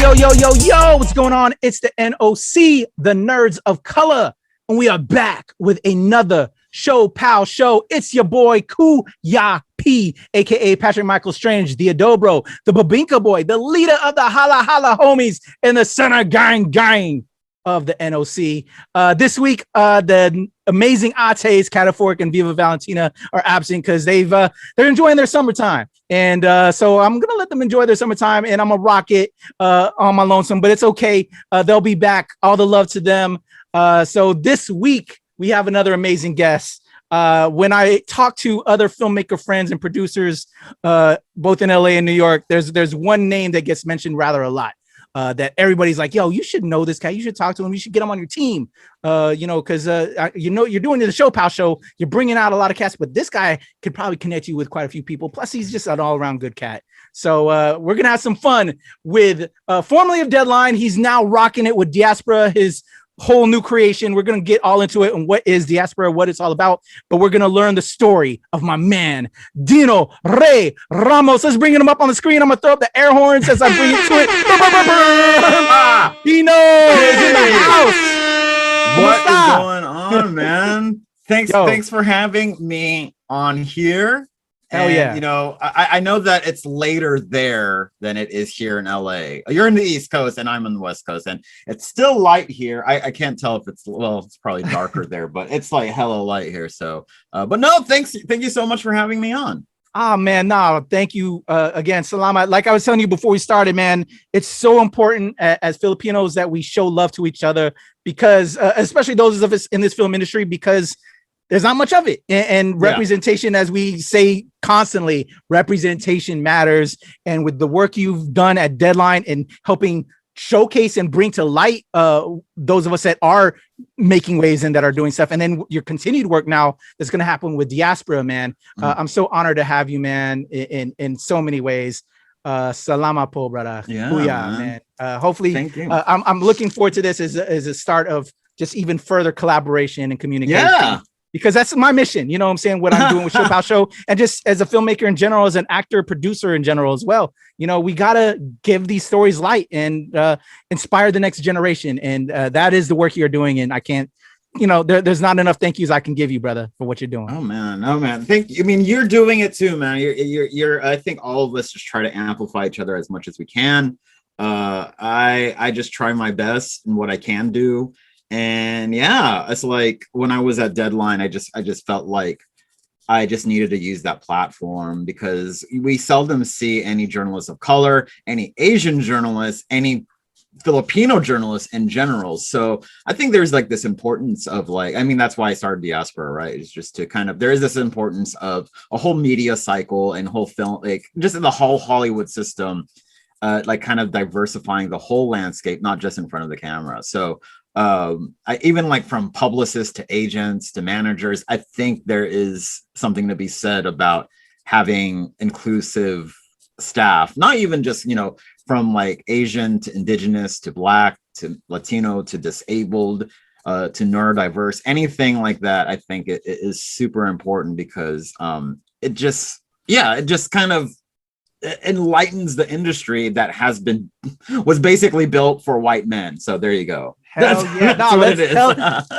Yo, what's going on? It's the NOC, the Nerds of Color, and we are back with another ShoPowSho. It's your boy, Kuya P, aka Patrick Michael Strange, the Adobro, the Babinka Boy, the leader of the Hala Hala Homies, and the center gang of the NOC. This week, the amazing Ates, Kataphorric, and Viva Valentina are absent because they're enjoying their summertime. And so I'm gonna let them enjoy their summertime, and I'm gonna rock it on my lonesome, but it's okay. They'll be back. All the love to them. So this week we have another amazing guest. When I talk to other filmmaker friends and producers, both in LA and New York, there's one name that gets mentioned rather a lot. That everybody's like, yo, you should know this guy. You should talk to him. You should get him on your team. Because you're doing the ShoPowSho. You're bringing out a lot of cats, but this guy could probably connect you with quite a few people. Plus, he's just an all-around good cat. So we're gonna have some fun with formerly of Deadline. He's now rocking it with Diaspora, his whole new creation. We're gonna get all into it and what is Diaspora, what it's all about, but we're gonna learn the story of my man Dino-Ray Ramos. Let's bring him up on the screen. I'm gonna throw up the air horns as I bring it to it. Dino is in the house. What is going on, man? Thanks for having me on here. Hell yeah. You know, I know that it's later there than it is here in LA. You're in the East Coast and I'm on the West Coast, and it's still light here. I can't tell if it's probably darker there, but it's like hella light here. So, but no, thank you so much for having me on. Oh man, no, thank you again, Salama. Like I was telling you before we started, man, it's so important as Filipinos that we show love to each other because, especially those of us in this film industry, because there's not much of it. And representation, as we say constantly, representation matters. And with the work you've done at Deadline and helping showcase and bring to light those of us that are making waves and that are doing stuff, and then your continued work now that's going to happen with Diaspora, man. I'm so honored to have you, man, in so many ways. Salama po, brother. Yeah, man. Hopefully, thank you. I'm looking forward to this as a start of just even further collaboration and communication. Yeah. Because that's my mission, you know what I'm saying? What I'm doing with ShoPowSho, and just as a filmmaker in general, as an actor, producer in general as well. You know, we gotta give these stories light and inspire the next generation, and that is the work you're doing. And I can't, there's not enough thank yous I can give you, brother, for what you're doing. Oh man, thank you. I mean, you're doing it too, man. You're. I think all of us just try to amplify each other as much as we can. I just try my best in what I can do. And yeah, it's like when I was at Deadline, I just felt like I just needed to use that platform because we seldom see any journalists of color, any Asian journalists, any Filipino journalists in general. So I think there's like this importance of that's why I started Diaspora, right? It's just to there is this importance of a whole media cycle and whole film, like just in the whole Hollywood system, kind of diversifying the whole landscape, not just in front of the camera. So I even from publicists to agents to managers, I think there is something to be said about having inclusive staff, not even just, from Asian to indigenous to Black to Latino to disabled to neurodiverse, anything like that. I think it is super important because it just kind of enlightens the industry that was basically built for white men. So there you go. Hell yeah. No,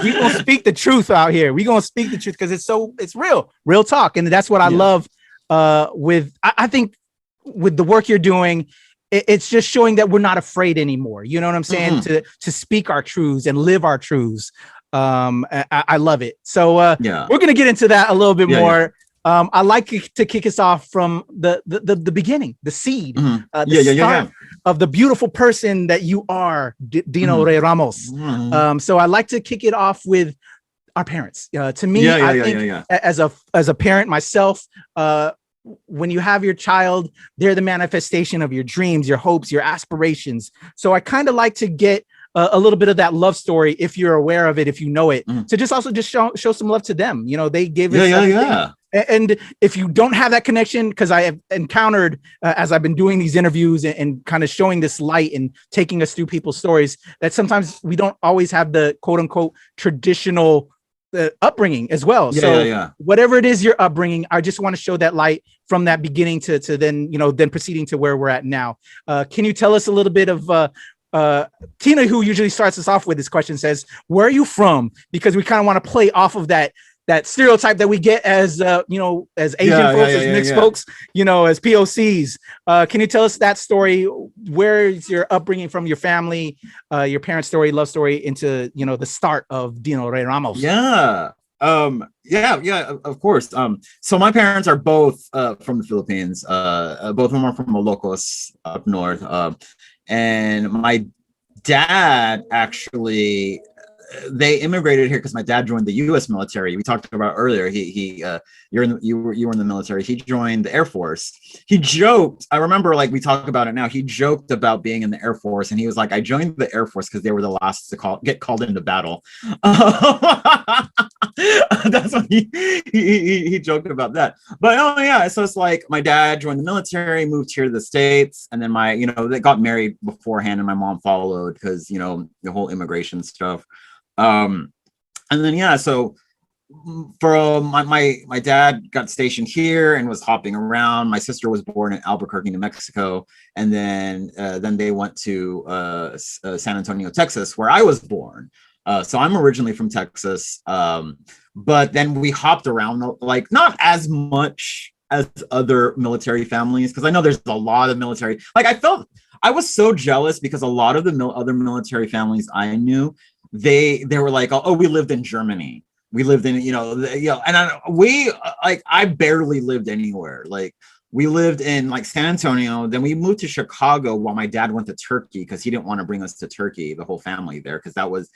we gonna speak the truth out here. We gonna speak the truth because it's real talk. And that's what I love I think with the work you're doing, it's just showing that we're not afraid anymore. You know what I'm saying? To speak our truths and live our truths. I love it. So we're gonna get into that a little bit more. I like to kick us off from the beginning, the seed, start of the beautiful person that you are, Dino-Ray Ramos. So I like to kick it off with our parents. To me, I think as a parent myself, when you have your child, they're the manifestation of your dreams, your hopes, your aspirations. So I kind of like to get a little bit of that love story, if you're aware of it, if you know it, to just show some love to them. They gave us And if you don't have that connection, because I have encountered as I've been doing these interviews and kind of showing this light and taking us through people's stories, that sometimes we don't always have the quote unquote traditional upbringing as well. Whatever it is your upbringing, I just want to show that light from that beginning to then, then proceeding to where we're at now. Can you tell us a little bit of Tina, who usually starts us off with this question, says, where are you from? Because we kind of want to play off of that stereotype that we get as as Asian folks, as mixed folks, as POCs. Can you tell us that story? Where is your upbringing from, your family, your parents' story, love story, into the start of Dino-Ray Ramos? Of course. So my parents are both from the Philippines. Both of them are from Ilocos up north. And my dad actually, they immigrated here because my dad joined the U.S. military. We talked about earlier. You were in the military. He joined the Air Force. He joked. I remember, we talk about it now. He joked about being in the Air Force, and he was like, "I joined the Air Force because they were the last to get called into battle." That's what he joked about that. But so it's like my dad joined the military, moved here to the States, and then they got married beforehand, and my mom followed because the whole immigration stuff. And then so for my dad got stationed here and was hopping around. My sister was born in Albuquerque, New Mexico, and then they went to San Antonio, Texas, where I was born. So I'm originally from Texas, but then we hopped around, not as much as other military families, because I know there's a lot of military. I was so jealous because a lot of the other military families I knew, they were like, "Oh, we lived in Germany. We lived in, I barely lived anywhere. We lived in San Antonio, then we moved to Chicago while my dad went to Turkey because he didn't want to bring us to Turkey, the whole family there, because that was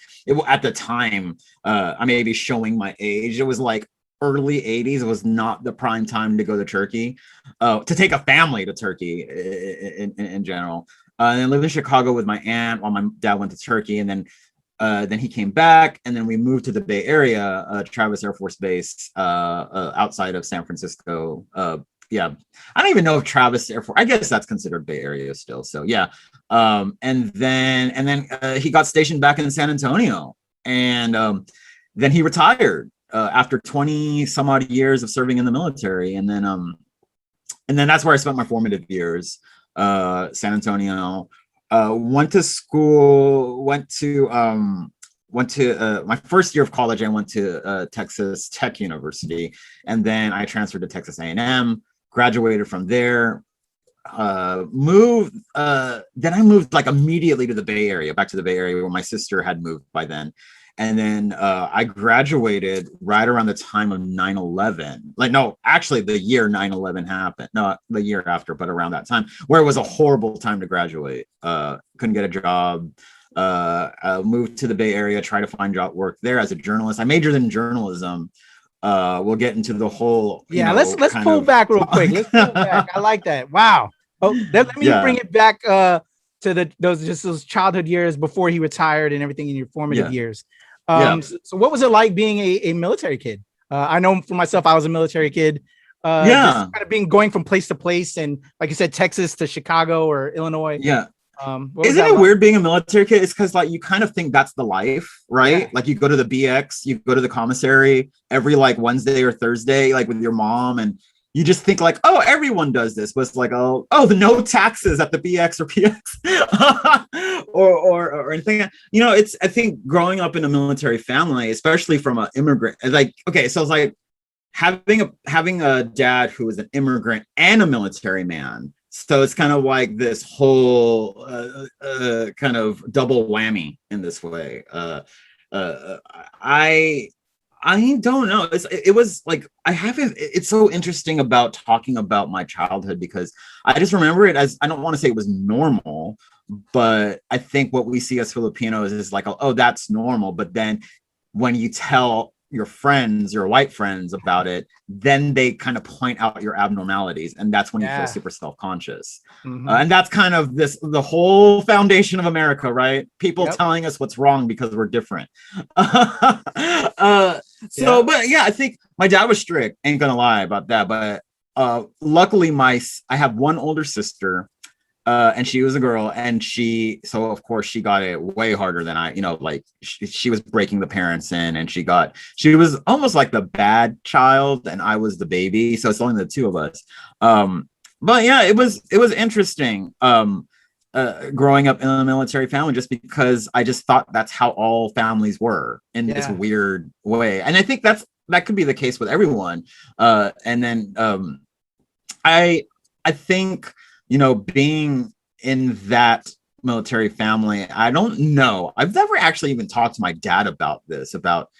at the time. I may be showing my age. It was early 80s. It was not the prime time to go to Turkey, to take a family to Turkey in general. And I lived in Chicago with my aunt while my dad went to Turkey, and then he came back, and then we moved to the Bay Area, Travis Air Force Base, outside of San Francisco. I don't even know if Travis Air Force, I guess that's considered Bay Area still. So and then he got stationed back in San Antonio, and then he retired after 20 some odd years of serving in the military, and then that's where I spent my formative years. San Antonio. Went to school, went to my first year of college. I went to Texas Tech University, and then I transferred to Texas A&M, graduated from there, moved. Then I moved immediately to the Bay Area, back to the Bay Area where my sister had moved by then. And then I graduated right around the time of 9/11. No, actually the year 9/11 happened. No, the year after, but around that time, where it was a horrible time to graduate. Couldn't get a job. Moved to the Bay Area, try to find work there as a journalist. I majored in journalism. We'll get into the whole. Let's pull back real quick. Let's pull back. I like that. Wow. Oh, let me bring it back to those childhood years before he retired and everything in your formative years. So what was it like being a military kid? I know for myself, I was a military kid. Just kind of going from place to place, and like you said, Texas to Chicago or Illinois. Isn't it weird being a military kid? It's because you kind of think that's the life, right? You go to the BX, you go to the commissary every Wednesday or Thursday, with your mom, and you just think oh, everyone does this. But it's the no taxes at the BX or PX or anything. It's, I think, growing up in a military family, especially from an immigrant, okay, so it's having a dad who is an immigrant and a military man. So it's kind of this whole kind of double whammy in this way. I don't know. It's so interesting about talking about my childhood, because I just remember it as, I don't want to say it was normal, but I think what we see as Filipinos is oh, that's normal. But then when you tell your friends, your white friends about it, then they kind of point out your abnormalities, and that's when you feel super self-conscious. And that's kind of the whole foundation of America, right? People telling us what's wrong because we're different. But I think my dad was strict, ain't gonna lie about that, but luckily I have one older sister. and she was a girl, and so of course she got it way harder than I, like she was breaking the parents in, and she was almost like the bad child, and I was the baby. So it's only the two of us. But yeah, it was interesting. Growing up in a military family, just because I just thought that's how all families were in this weird way. And I think that could be the case with everyone. And then I think, being in that military family, I don't know. I've never actually even talked to my dad about this, about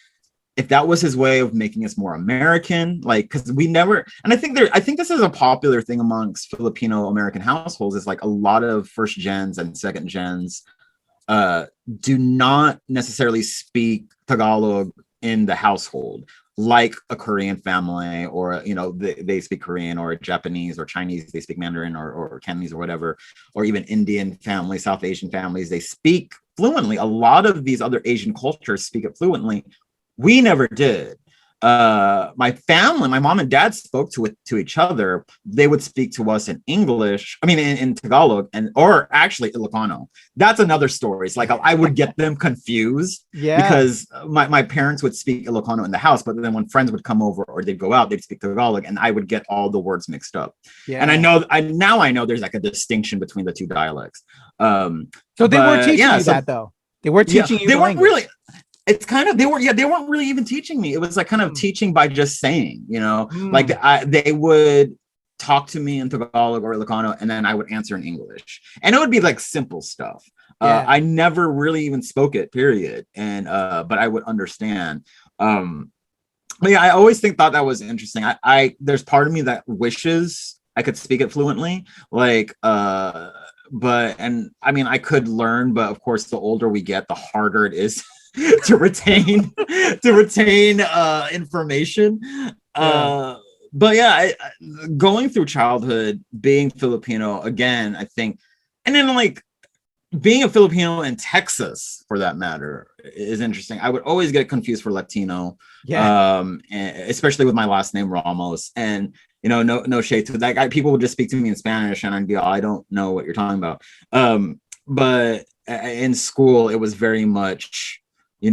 if that was his way of making us more American, like, because we never, and I think this is a popular thing amongst Filipino American households, is like a lot of first gens and second gens do not necessarily speak Tagalog in the household, like a Korean family, or they speak Korean, or Japanese or Chinese, they speak Mandarin or Cantonese or whatever, or even Indian families, South Asian families, they speak fluently. A lot of these other Asian cultures speak it fluently. We never did. My family, my mom and dad spoke to each other. They would speak to us in English. I mean, in Tagalog, or actually Ilocano. That's another story. It's like I would get them confused because my parents would speak Ilocano in the house, but then when friends would come over or they'd go out, they'd speak Tagalog, and I would get all the words mixed up. Yeah. And I know there's like a distinction between the two dialects. So they were teaching you that, though. They were teaching you. They weren't really. It's kind of, they weren't really even teaching me. It was like kind of teaching by just saying, like they would talk to me in Tagalog or Ilocano, and then I would answer in English, and it would be like simple stuff. I never really even spoke it, period. And but I would understand. But yeah, I always thought that was interesting. There's part of me that wishes I could speak it fluently, like and I mean, I could learn, but of course the older we get, the harder it is to retain information. But yeah, going through childhood, being Filipino again, I think, and then like being a Filipino in Texas, for that matter, is interesting. I would always get confused for Latino, and especially with my last name Ramos. And no shade to that guy. People would just speak to me in Spanish, and I'd be, I don't know what you're talking about. But in school, it was very much, I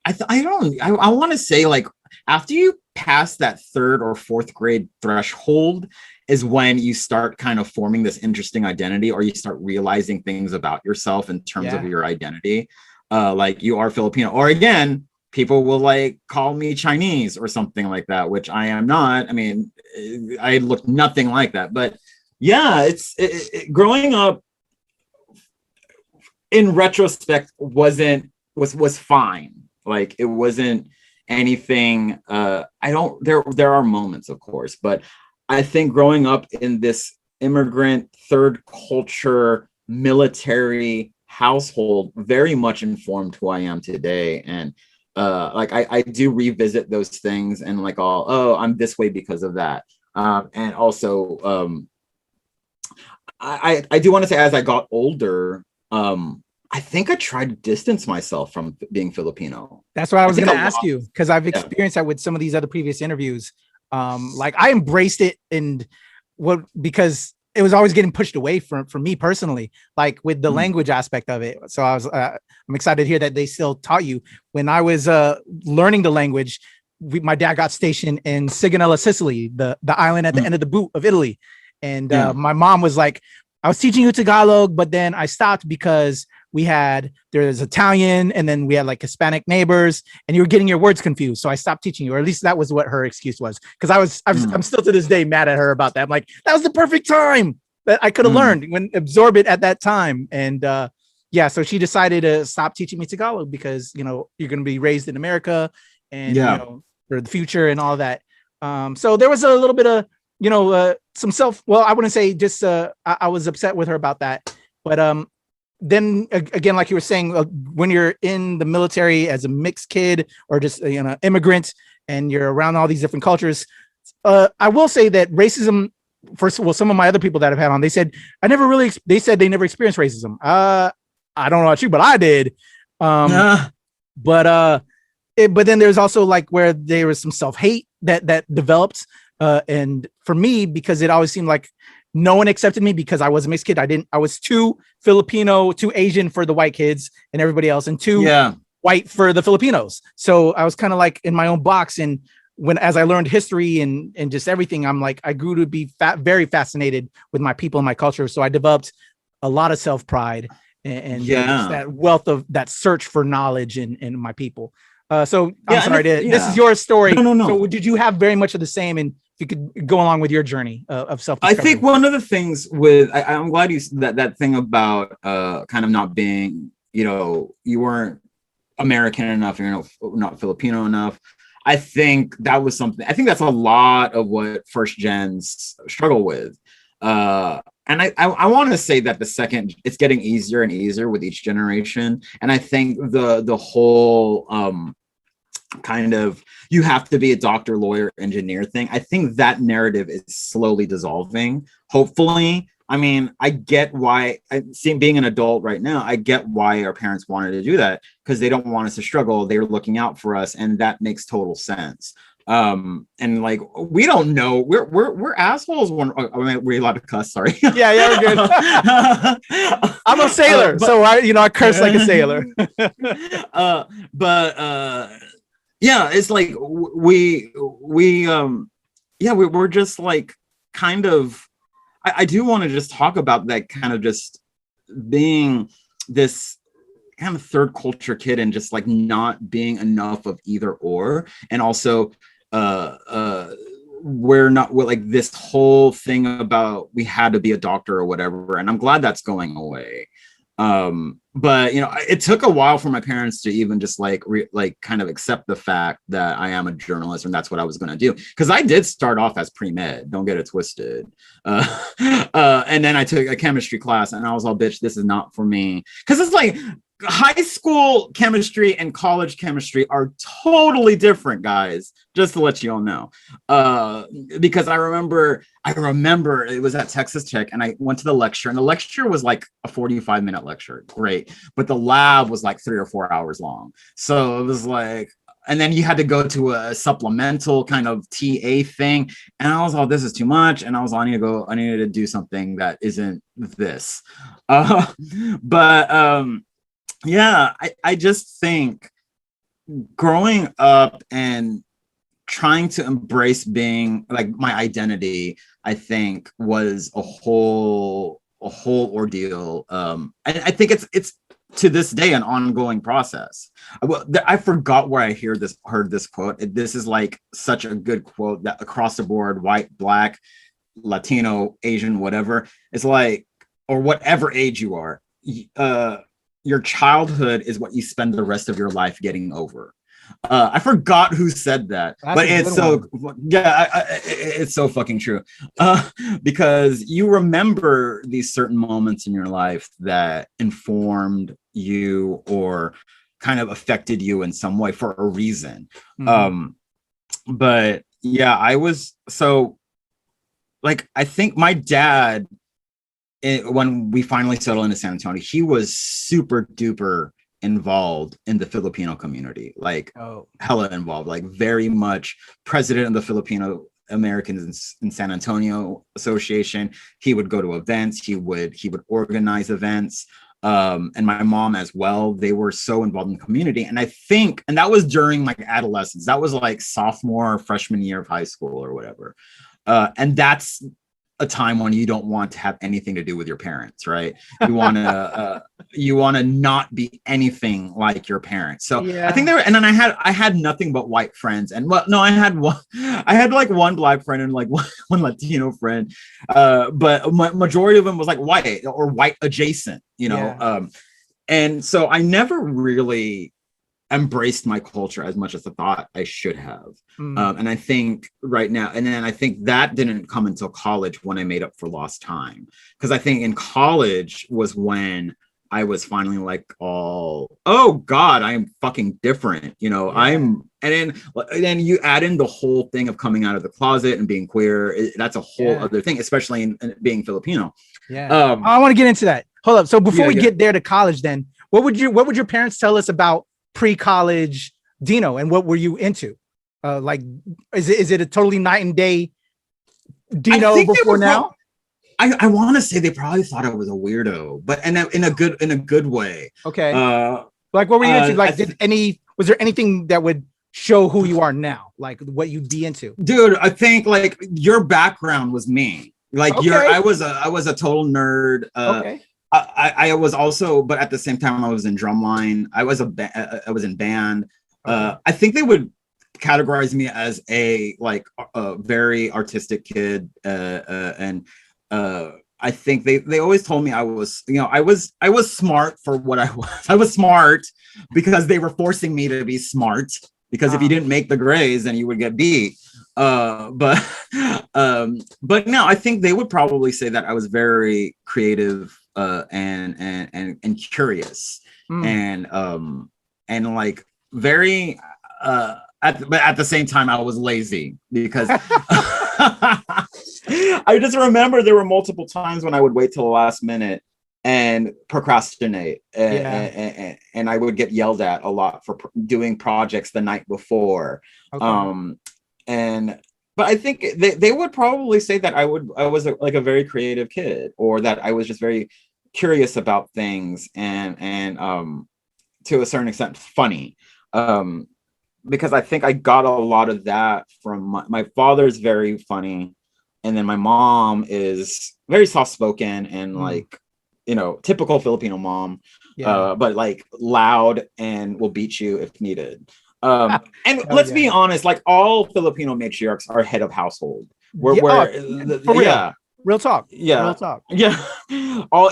want to say, like, after you pass that third or fourth grade threshold is when you start kind of forming this interesting identity, or you start realizing things about yourself in terms of your identity. Like, you are Filipino, or again, people will like call me Chinese or something like that, which I am not. I mean, I look nothing like that. But yeah, growing up in retrospect was fine. Like, it wasn't anything. There are moments, of course, but I think growing up in this immigrant third culture military household very much informed who I am today. And like I do revisit those things, and like, I'm this way because of that. And also I do want to say, as I got older, I think I tried to distance myself from being Filipino. That's what I was going to ask you, because I've experienced that with some of these other previous interviews. Like, I embraced it, because it was always getting pushed away from me personally, like with the language aspect of it. So I'm excited to hear that they still taught you. When I was learning the language, my dad got stationed in Sigonella, Sicily, the island at the end of the boot of Italy. And my mom was like, I was teaching you Tagalog, but then I stopped because there's Italian, and then we had like Hispanic neighbors, and you were getting your words confused. So I stopped teaching you, or at least that was what her excuse was. Because I'm still to this day mad at her about that. I'm like, that was the perfect time that I could have learned, absorb it at that time. And so she decided to stop teaching me Tagalog, because you're going to be raised in America, and for the future and all that. So there was a little bit of some I wouldn't say just I was upset with her about that, but then again, like you were saying, when you're in the military as a mixed kid, or just immigrant, and you're around all these different cultures, I will say that racism, first of all, some of my other people that I've had on, they said they said they never experienced racism. I don't know about you, but I did. But then there's also like where there was some self-hate that developed, and for me, because it always seemed like no one accepted me because I was a mixed kid. I was too Filipino, too Asian for the white kids and everybody else, and too white for the Filipinos. So I was kind of like in my own box. And as I learned history and just everything, I'm like, I grew to be very fascinated with my people and my culture. So I developed a lot of self-pride and that wealth of that search for knowledge in my people. So I'm sorry, this is your story. No. So did you have very much of the same? And if you could go along with your journey of self-discovery. I think one of the things I'm glad you said that thing about kind of not being, you weren't American enough, you're not Filipino enough. I think that was something. I think that's a lot of what first gens struggle with. And I want to say that it's getting easier and easier with each generation. And I think the whole kind of you have to be a doctor, lawyer, engineer thing, I think that narrative is slowly dissolving. Hopefully. I mean, I get why, being an adult right now, I get why our parents wanted to do that, because they don't want us to struggle. They're looking out for us, and that makes total sense. And like, we don't know, we're assholes when we're allowed to cuss, sorry. Yeah, we're good. I'm a sailor, so I curse like a sailor. Yeah, it's like we're just like kind of, I do want to just talk about that kind of just being this kind of third culture kid and just like not being enough of either or. And also we're like this whole thing about we had to be a doctor or whatever. And I'm glad that's going away. But it took a while for my parents to even just like kind of accept the fact that I am a journalist and that's what I was going to do, because I did start off as pre-med, don't get it twisted, and then I took a chemistry class and I was all, bitch, this is not for me, because it's like high school chemistry and college chemistry are totally different, guys, just to let you all know. Because I remember it was at Texas Tech and I went to the lecture, and the lecture was like a 45-minute lecture. Great. But the lab was like 3 or 4 hours long. So it was like, and then you had to go to a supplemental kind of TA thing. And I was all, this is too much. And I was, I needed to do something that isn't this. Yeah, I just think growing up and trying to embrace being like my identity, I think was a whole ordeal. I think it's to this day an ongoing process. I forgot where I heard this quote. This is like such a good quote that across the board, white, black, Latino, Asian, whatever, it's like, or whatever age you are, your childhood is what you spend the rest of your life getting over. I forgot who said that, but it's so it's so fucking true. Because you remember these certain moments in your life that informed you or kind of affected you in some way for a reason. But yeah, I was so like, I think my dad, when we finally settled into San Antonio, he was super duper involved in the Filipino community, like hella involved, like very much president of the Filipino Americans in San Antonio Association. He would go to events, he would organize events. And my mom as well, they were so involved in the community. And I think, and that was during like adolescence, that was like sophomore, freshman year of high school or whatever. And that's a time when you don't want to have anything to do with your parents, right? You want to not be anything like your parents. So yeah. I think and then I had nothing but white friends, and I had like one black friend and like one Latino friend, but majority of them was like white or white adjacent, Yeah. And so I never really embraced my culture as much as I thought I should have. And I think right now, and then I think that didn't come until college when I made up for lost time. Because I think in college was when I was finally like, oh God, I am fucking different. Yeah. And then you add in the whole thing of coming out of the closet and being queer. That's a whole other thing, especially in being Filipino. Yeah. I want to get into that. Hold up. So before we get there to college, then what would your parents tell us about pre-college Dino, and what were you into? Like, is it a totally night and day Dino before now? I want to say they probably thought I was a weirdo, but in a good way. Okay. Like, what were you into? Like, was there anything that would show who you are now? Like, what you'd be into? Dude, I think like your background was me. Like I was a total nerd. Okay. I was also, but at the same time, I was in drumline. I was in band. Okay. I think they would categorize me as a very artistic kid, and I think they always told me I was smart for what I was. I was smart because they were forcing me to be smart, because if you didn't make the grades, then you would get beat. But no, I think they would probably say that I was very creative, and curious, and like very but at the same time I was lazy, because I just remember there were multiple times when I would wait till the last minute and procrastinate, and I would get yelled at a lot for doing projects the night before. Okay. But I think they would probably say that I was a very creative kid, or that I was just very curious about things, and to a certain extent funny, because I think I got a lot of that from my father's very funny, and then my mom is very soft-spoken and like, typical Filipino mom, but like loud and will beat you if needed. And let's be honest, like all Filipino matriarchs are head of household. For real. Real talk. Yeah. Real talk. Yeah.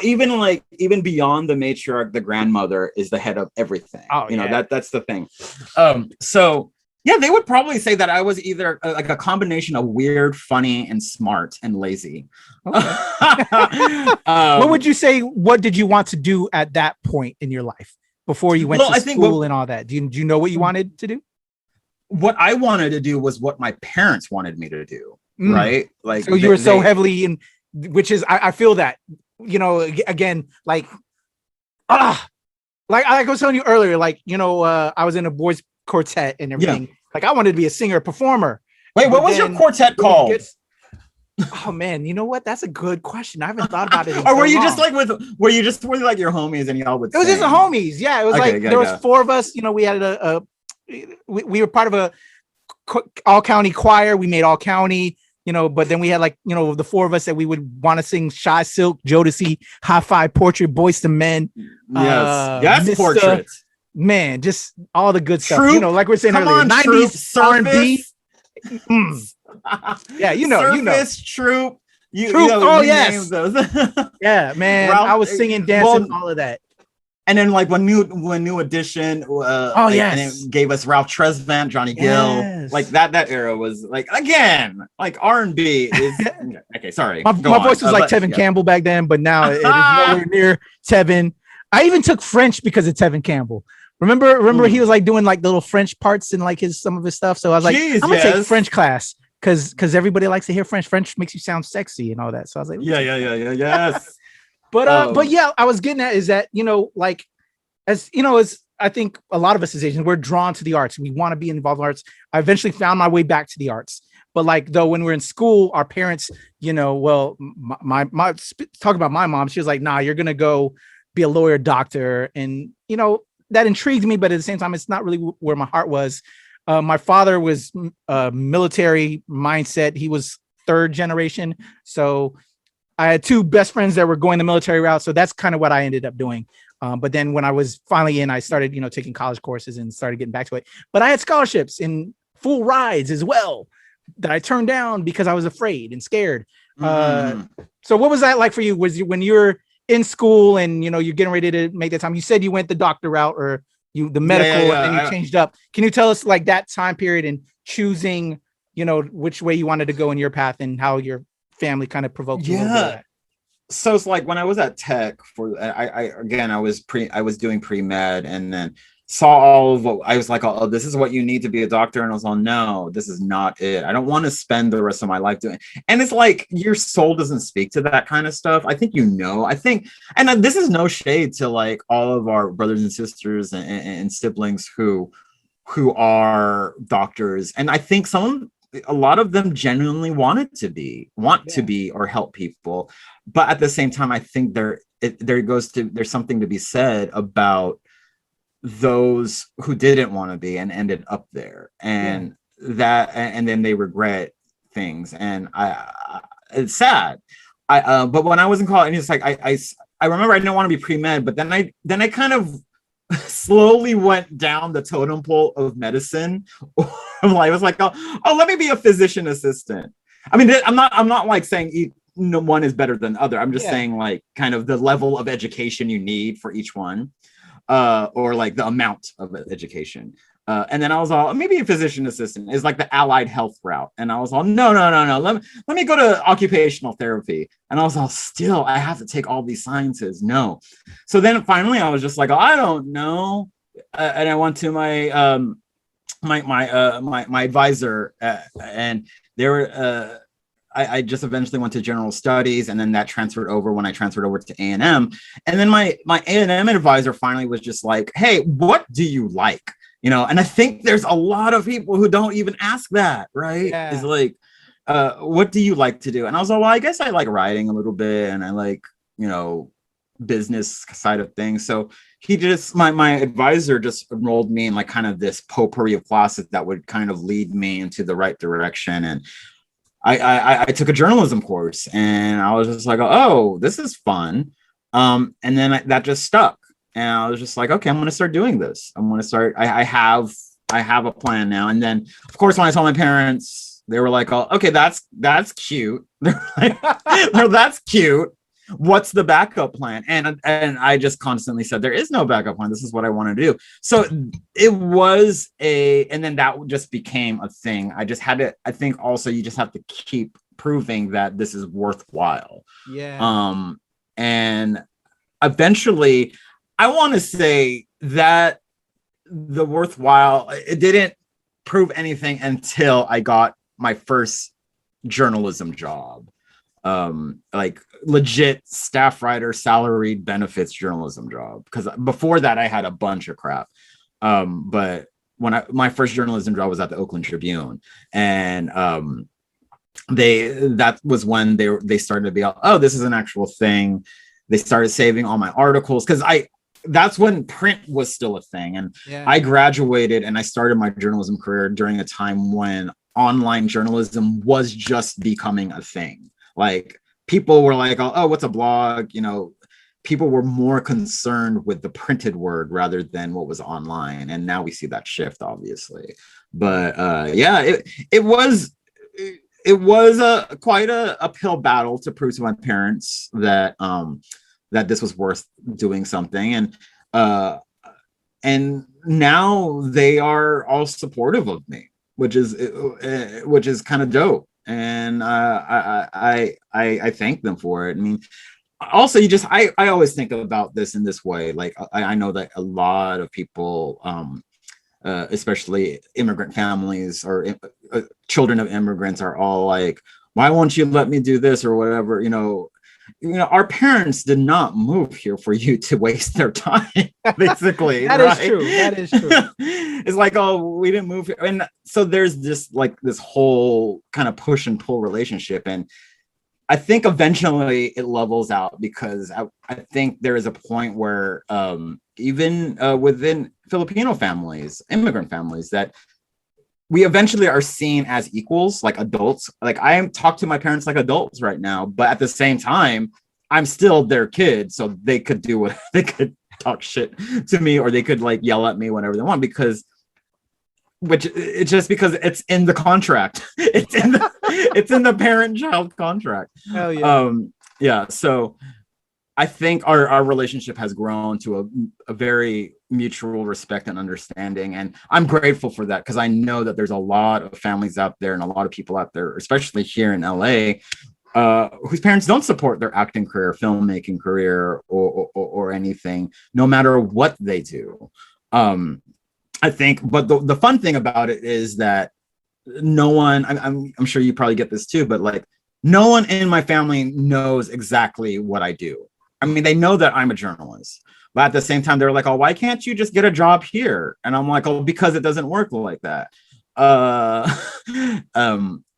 Even beyond the matriarch, the grandmother is the head of everything. That's the thing. So yeah, they would probably say that I was either like a combination of weird, funny, and smart and lazy. Okay. What would you say? What did you want to do at that point in your life before you went to school and all that? Do you know what you wanted to do? What I wanted to do was what my parents wanted me to do. Right? Like, so you were so heavily in, which is I feel that, again, like I was telling you earlier, like, I was in a boys quartet and everything. Yeah. Like, I wanted to be a singer, performer. Wait, what was your quartet called? Oh man, you know what? That's a good question. I haven't thought about it. Or were you just like with like your homies and y'all would? It was just the homies. Yeah, it was there was 4 of us. We had we were part of a all county choir. We made all county. But then we had the 4 of us that we would want to sing Shy Silk, Jodeci, High Five, Portrait, Boys to Men. Yes, Portrait. Man, just all the good stuff. Troop, like we're saying earlier, 90s R&B. Yeah, Surface, Troop. Troop. Oh yes. Yeah, man. I was singing, dancing, all of that. And then like when New Edition, and it gave us Ralph Tresvant, Johnny Gill, like that era was like, again, like R&B is okay. Sorry, my voice was like Tevin Campbell back then, but now it is nowhere near Tevin. I even took French because of Tevin Campbell. Remember he was like doing like little French parts in like some of his stuff. So I was like, I'm gonna take French class because everybody likes to hear French. French makes you sound sexy and all that. So I was like, yes. But yeah, I was getting at is that, like, as I think a lot of us as Asians, we're drawn to the arts. We want to be involved in arts. I eventually found my way back to the arts. But like, though, when we're in school, our parents, my talk about my mom, she was like, nah, you're going to go be a lawyer, doctor. And, that intrigued me. But at the same time, it's not really where my heart was. My father was military mindset. He was 3rd generation. So I had 2 best friends that were going the military route. So that's kind of what I ended up doing. But then when I was finally in, I started, taking college courses and started getting back to it. But I had scholarships and full rides as well that I turned down because I was afraid and scared. So what was that like for you? When you're in school and, you're getting ready to make that time, you said you went the doctor route or the medical and then you changed up. Can you tell us like that time period and choosing, which way you wanted to go in your path and how your family kind of provoked you? So it's like when I was at Tech I was doing pre-med and then saw all of what I was like, oh, this is what you need to be a doctor. And I was like, no, this is not it. I don't want to spend the rest of my life doing it. And it's like your soul doesn't speak to that kind of stuff. I think, and this is no shade to like all of our brothers and sisters and siblings who are doctors. And I think some a lot of them genuinely want to be or help people, but at the same time I think there's something to be said about those who didn't want to be and ended up there, and then they regret things, and it's sad. But when I was in college, and it's like I remember I didn't want to be pre-med, but then I kind of slowly went down the totem pole of medicine. I was like, oh, let me be a physician assistant. I mean, I'm not like saying one is better than the other. I'm just saying like kind of the level of education you need for each one, or like the amount of education. And then I was all, maybe a physician assistant is like the allied health route. And I was all, no. Let me go to occupational therapy. And I was all, still, I have to take all these sciences. No. So then finally I was just like, oh, I don't know. And I went to my my advisor, and they were, I just eventually went to general studies, and then that transferred over when I transferred over to A&M. And then my A&M advisor finally was just like, hey, what do you like? You know, and I think there's a lot of people who don't even ask that, right? Yeah. It's like, what do you like to do? And I was like, well, I guess I like writing a little bit, and I like, you know, business side of things. So he just, my advisor just enrolled me in like kind of this potpourri of classes that would kind of lead me into the right direction. And I took a journalism course, and I was just like, oh, this is fun. And then that just stuck. And I was just like, okay, I'm going to start doing this. I'm going to start. I have a plan now. And then, of course, when I told my parents, they were like, oh, okay, that's cute. They're like, no, that's cute. What's the backup plan? And I just constantly said, there is no backup plan. This is what I want to do. So it was and then that just became a thing. I just had to, I think also you just have to keep proving that this is worthwhile. Yeah. And eventually, I want to say that the worthwhile, it didn't prove anything until I got my first journalism job. Like legit staff writer, salaried benefits journalism job. Because before that, I had a bunch of crap. But when my first journalism job was at the Oakland Tribune, and that was when they started to be like, oh, this is an actual thing. They started saving all my articles, because that's when print was still a thing. And I graduated and I started my journalism career during a time when online journalism was just becoming a thing. Like people were like, oh, what's a blog? You know, people were more concerned with the printed word rather than what was online. And now we see that shift, obviously. But it was quite a uphill battle to prove to my parents that that this was worth doing something. And now they are all supportive of me, which is kind of dope. And I thank them for it. I mean, also I always think about this in this way. Like I know that a lot of people, especially immigrant families or children of immigrants, are all like, why won't you let me do this or whatever, you know, our parents did not move here for you to waste their time, basically. That is true. It's like, oh, we didn't move here. And so there's just like this whole kind of push and pull relationship. And I think eventually it levels out, because I think there is a point where even within Filipino families, immigrant families, that we eventually are seen as equals, like adults. Like I talk to my parents like adults right now, but at the same time, I'm still their kid. So they could do what they could talk shit to me, or they could like yell at me whenever they want, it's just because it's in the contract. It's in the parent-child contract. Hell yeah. Yeah. So I think our relationship has grown to a very mutual respect and understanding. And I'm grateful for that, because I know that there's a lot of families out there and a lot of people out there, especially here in LA, whose parents don't support their acting career, filmmaking career, or anything, no matter what they do. I think, but the fun thing about it is that no one, I'm sure you probably get this too, but like no one in my family knows exactly what I do. I mean, they know that I'm a journalist, but at the same time, they're like, oh, why can't you just get a job here? And I'm like, oh, because it doesn't work like that.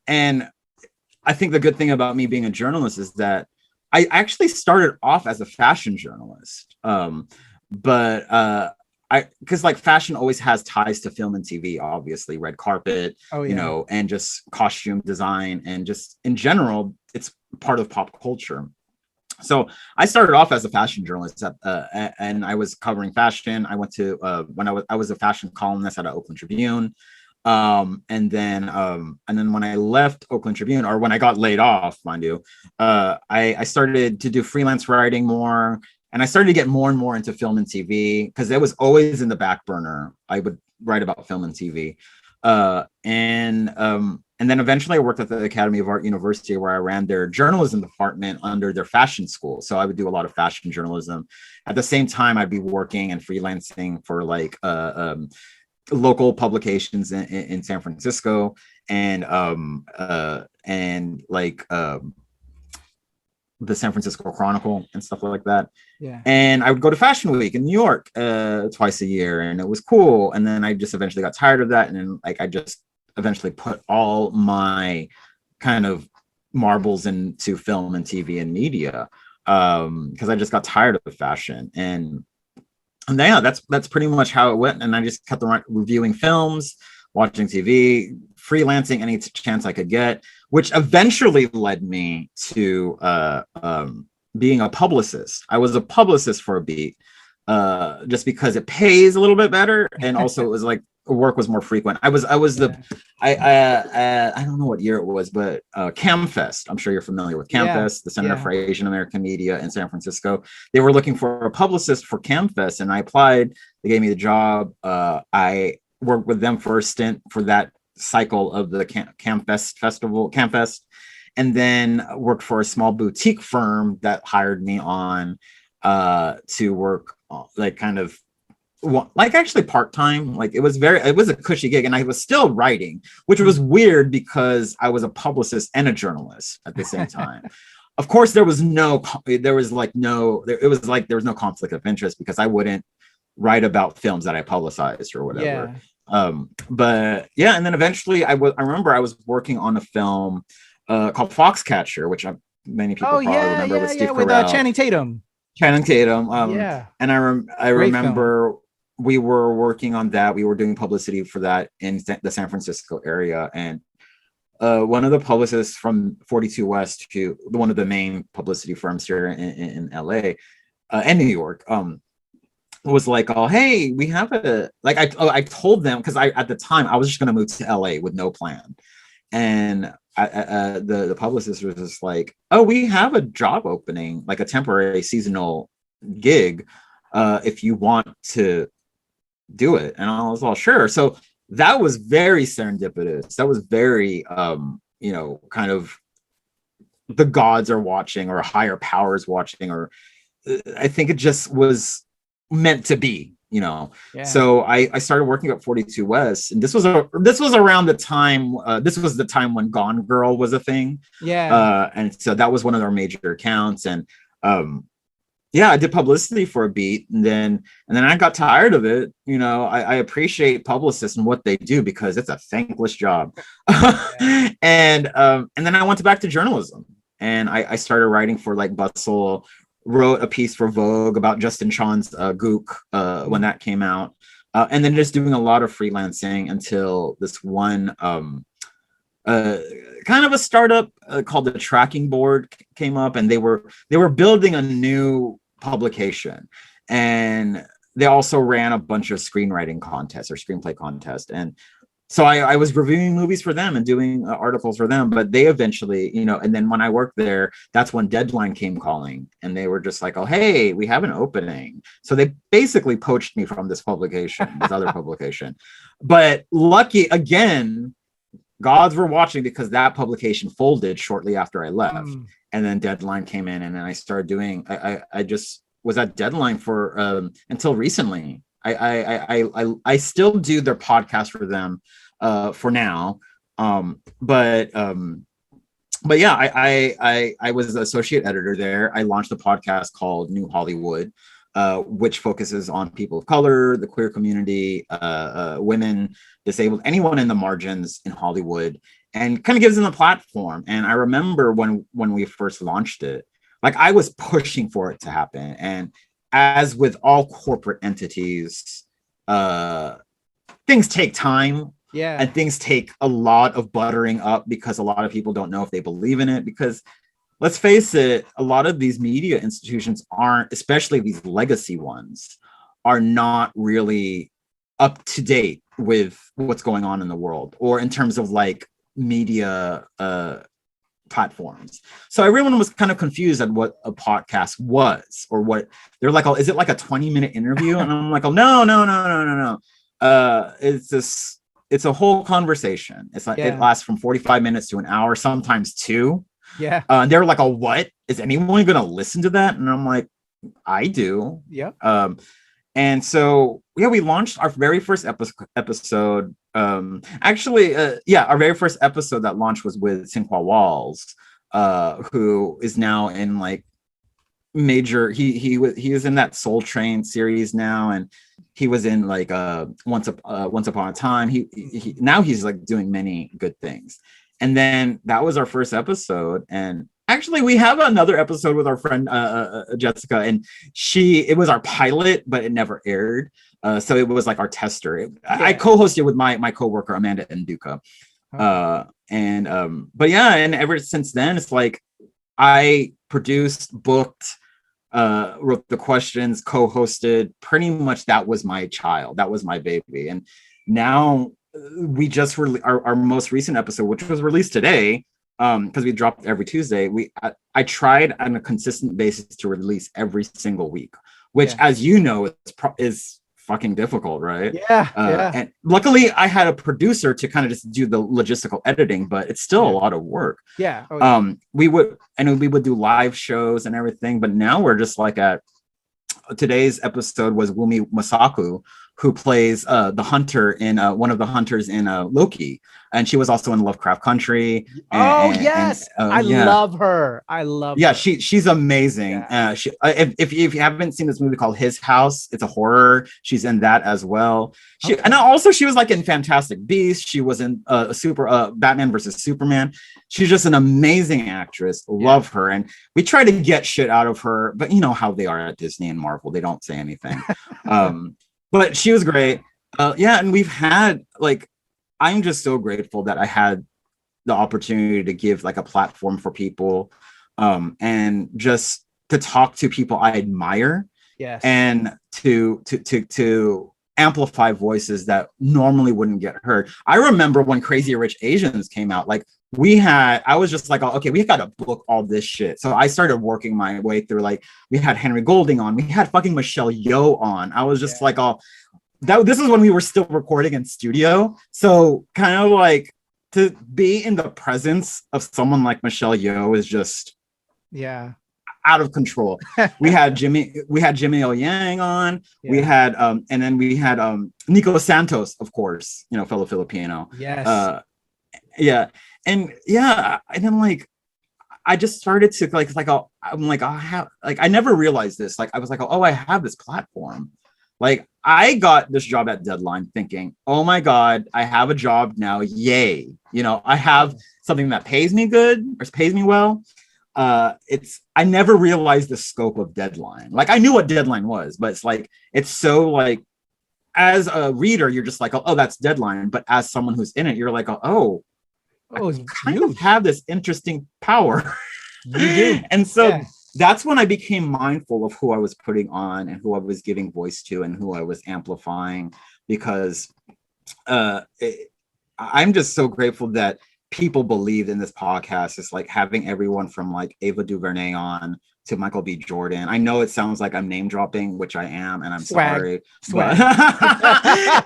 And I think the good thing about me being a journalist is that I actually started off as a fashion journalist. Because like fashion always has ties to film and TV, obviously, red carpet, you know, and just costume design, and just in general, it's part of pop culture. So I started off as a fashion journalist, and I was covering fashion. I went to when I was a fashion columnist at an Oakland Tribune, and then when I left Oakland Tribune, or when I got laid off, mind you, I started to do freelance writing more. And I started to get more and more into film and TV, because it was always in the back burner. I would write about film and TV. And then eventually I worked at the Academy of Art University, where I ran their journalism department under their fashion school. So I would do a lot of fashion journalism. At the same time, I'd be working and freelancing for like local publications in San Francisco, and the San Francisco Chronicle and stuff like that. Yeah. And I would go to Fashion Week in New York twice a year, and it was cool. And then I just eventually got tired of that, and then like I just eventually put all my kind of marbles into film and TV and media, because I just got tired of fashion. And yeah, that's pretty much how it went. And I just kept on reviewing films, watching TV, freelancing any chance I could get, which eventually led me to being a publicist. I was a publicist for a beat, just because it pays a little bit better, and also it was like work was more frequent. I don't know what year it was, but CAMFest. I'm sure you're familiar with CAMFest, the Center for Asian American Media in San Francisco. They were looking for a publicist for CAMFest, and I applied. They gave me the job. I worked with them for a stint for that cycle of the CAMFest, and then worked for a small boutique firm that hired me on to work like kind of like actually part-time. Like it was a cushy gig, and I was still writing, which was weird because I was a publicist and a journalist at the same time. Of course, there was no conflict of interest, because I wouldn't write about films that I publicized or whatever. But yeah, and then eventually I remember I was working on a film called Foxcatcher, which many people probably remember, with Steve Carell, with Channing Tatum. And I remember we were working on that. We were doing publicity for that in the San Francisco area, and one of the publicists from 42 West, one of the main publicity firms here in LA and New York, was like, oh, hey, we have I told them, because at the time I was just going to move to LA with no plan. And the publicist was just like, oh, we have a job opening, like a temporary seasonal gig, if you want to do it. And I was all, sure. So that was very serendipitous. That was very, kind of the gods are watching, or higher powers watching, or I think it just was meant to be, So I started working at 42 West, and this was around the time this was the time when Gone Girl was a thing, and so that was one of our major accounts. And I did publicity for a beat, and then I got tired of it. I appreciate publicists and what they do, because it's a thankless job. And then I went back to journalism, and I started writing for like Bustle. Wrote a piece for Vogue about Justin Chon's Gook when that came out, and then just doing a lot of freelancing until this one kind of a startup called the Tracking Board came up, and they were building a new publication, and they also ran a bunch of screenwriting contests or screenplay contests. And so I was reviewing movies for them and doing articles for them, but they eventually, and then when I worked there, that's when Deadline came calling, and they were just like, oh, hey, we have an opening. So they basically poached me from this other publication. But lucky, again, gods were watching, because that publication folded shortly after I left. And then Deadline came in, and then I started doing, I just was at Deadline for until recently. I still do their podcast for them for now, but yeah, I was the associate editor there. I launched a podcast called New Hollywood, which focuses on people of color, the queer community, women, disabled, anyone in the margins in Hollywood, and kind of gives them a platform. And I remember when we first launched it, like I was pushing for it to happen. And as with all corporate entities, things take time. Yeah. And things take a lot of buttering up because a lot of people don't know if they believe in it. Because let's face it, a lot of these media institutions aren't, especially these legacy ones, are not really up to date with what's going on in the world or in terms of like media platforms. So everyone was kind of confused at what a podcast was, or what they're like, oh, is it like a 20-minute interview? And I'm like, oh, no. It's a whole conversation. It's like it lasts from 45 minutes to an hour, sometimes 2. Yeah. And they're like, oh, what? Is anyone going to listen to that? And I'm like, I do. Yeah. And so, we launched our very first episode. Our very first episode that launched was with Sinqua Walls, who is now in like major. He was in that Soul Train series now, and he was in like Once Upon a Time. He now he's like doing many good things. And then that was our first episode. And actually, we have another episode with our friend Jessica, and it was our pilot, but it never aired. So it was like our tester. I co-hosted with my coworker Amanda Nduka. And ever since then, it's like I produced, booked, wrote the questions, co-hosted. Pretty much that was my child. That was my baby. And now we just our most recent episode, which was released today, because we dropped every Tuesday. I tried on a consistent basis to release every single week, which, as you know, is fucking difficult, right? And luckily I had a producer to kind of just do the logistical editing, but it's still a lot of work. We would do live shows and everything, but now we're just like today's episode was Wumi Masaku, who plays the hunter in one of the hunters in Loki, and she was also in Lovecraft Country. I love her. She's amazing. If you haven't seen this movie called His House, it's a horror. She's in that as well. She was like in Fantastic Beasts. She was in Batman versus Superman. She's just an amazing actress. Love her. And we try to get shit out of her, but you know how they are at Disney and Marvel. They don't say anything. But she was great. And we've had I'm just so grateful that I had the opportunity to give like a platform for people, and just to talk to people I admire, and to amplify voices that normally wouldn't get heard. I remember when Crazy Rich Asians came out, I was just like, oh, okay, we got to book all this shit. So I started working my way through, we had Henry Golding on, we had fucking Michelle Yeoh on. I was just this is when we were still recording in studio. So kind of to be in the presence of someone like Michelle Yeoh is just out of control. We had Jimmy O Yang on. We had and then we had Nico Santos, of course, fellow Filipino. And then I just started to I never realized this. I was like, oh, I have this platform. I got this job at Deadline thinking, oh my God, I have a job now. Yay. I have something that pays me good or pays me well. I never realized the scope of Deadline. I knew what Deadline was, but it's so as a reader, you're just like, oh, that's Deadline. But as someone who's in it, you're like, oh, I kind of have this interesting power. You do. And so that's when I became mindful of who I was putting on and who I was giving voice to and who I was amplifying, because I'm just so grateful that people believe in this podcast. It's having everyone from Ava DuVernay on to Michael B. Jordan. I know it sounds like I'm name dropping, which I am, and I'm sorry. Swag.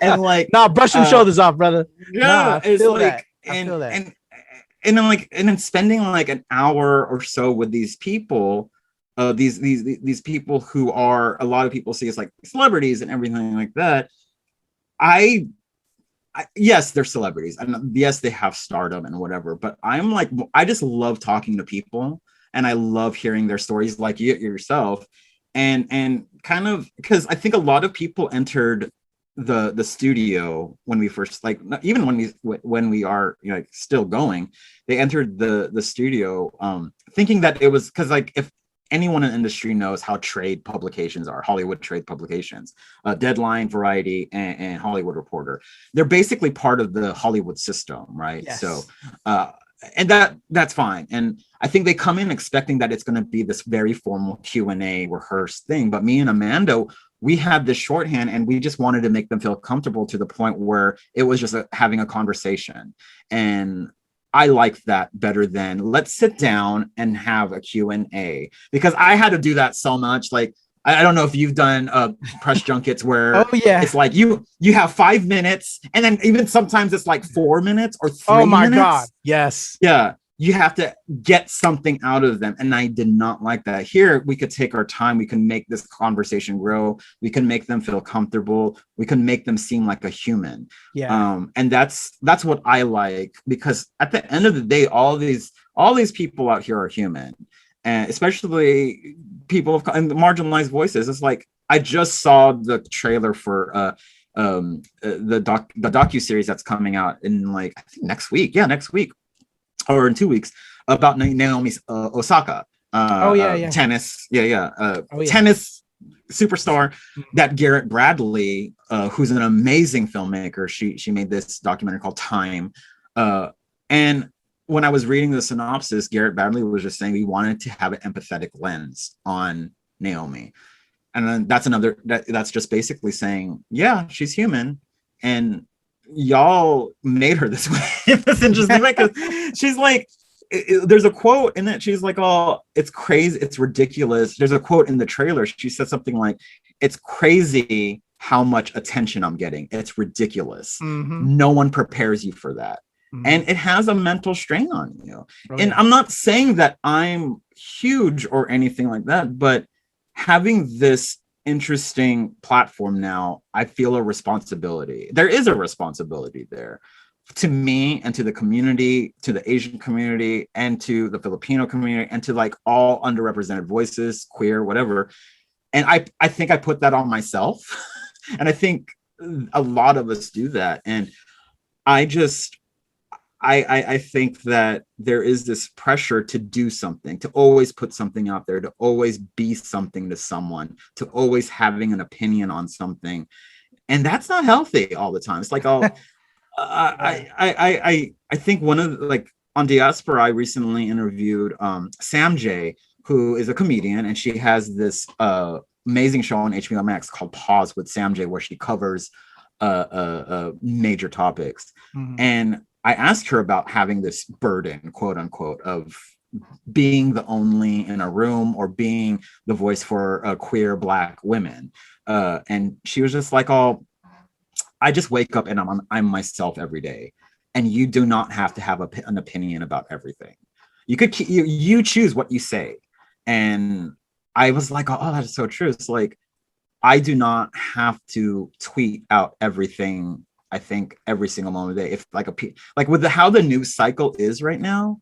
And brush some shoulders off, brother. I feel that. And then spending an hour or so with these people, these people who are, a lot of people see as celebrities and everything like that. Yes, they're celebrities, and yes, they have stardom and whatever, but I just love talking to people, and I love hearing their stories, like yourself, and kind of, because I think a lot of people entered the studio when we first, like, even when we are, you know, like, still going, they entered the studio thinking that it was, because, like, if anyone in the industry knows how trade publications are, Hollywood trade publications, Deadline, Variety, and Hollywood Reporter, they're basically part of the Hollywood system, right? Yes. So and that's fine, and I think they come in expecting that it's going to be this very formal Q&A rehearsed thing, but me and Amanda, we had this shorthand, and we just wanted to make them feel comfortable to the point where it was just having a conversation. And I like that better than let's sit down and have a Q&A, because I had to do that so much. Like, I don't know if you've done press junkets where it's like you have 5 minutes, and then even sometimes it's like 4 minutes or 3 minutes. Oh my God. Yes. Yeah. You have to get something out of them. And I did not like that. Here, we could take our time. We can make this conversation grow. We can make them feel comfortable. We can make them seem like a human. Yeah. And that's what I like, because at the end of the day, all these people out here are human, and especially people of and marginalized voices. It's like, I just saw the trailer for the docuseries that's coming out in, like, I think next week. Yeah, next week. Or in 2 weeks, about Naomi Osaka, tennis, tennis superstar. That Garrett Bradley, who's an amazing filmmaker, she made this documentary called Time, and when I was reading the synopsis, Garrett Bradley was just saying we wanted to have an empathetic lens on Naomi, and then that's just basically saying, yeah, she's human, and y'all made her this way. This interesting way, because she's like, there's a quote in it, she's like, oh, it's crazy, it's ridiculous. There's a quote in the trailer, she said something like, it's crazy how much attention I'm getting, it's ridiculous. No one prepares you for that. And it has a mental strain on you. And I'm not saying that I'm huge or anything like that, but having this interesting platform now, I feel a responsibility. There is a responsibility there to me and to the community, to the Asian community, and to the Filipino community, and to, like, all underrepresented voices, queer, whatever. And I think I put that on myself. And I think a lot of us do that. And I think that there is this pressure to do something, to always put something out there, to always be something to someone, to always having an opinion on something. And that's not healthy all the time. It's like, I think one of, like, on Diaspora, I recently interviewed Sam J, who is a comedian, and she has this amazing show on HBO Max called Pause with Sam J, where she covers major topics. And I asked her about having this burden, quote unquote, of being the only in a room, or being the voice for queer Black women. And she was just like, oh, I just wake up and I'm myself every day. And you do not have to have an opinion about everything. You choose what you say. And I was like, oh, that is so true. It's like, I do not have to tweet out everything, I think, every single moment of the day. If like with how the news cycle is right now,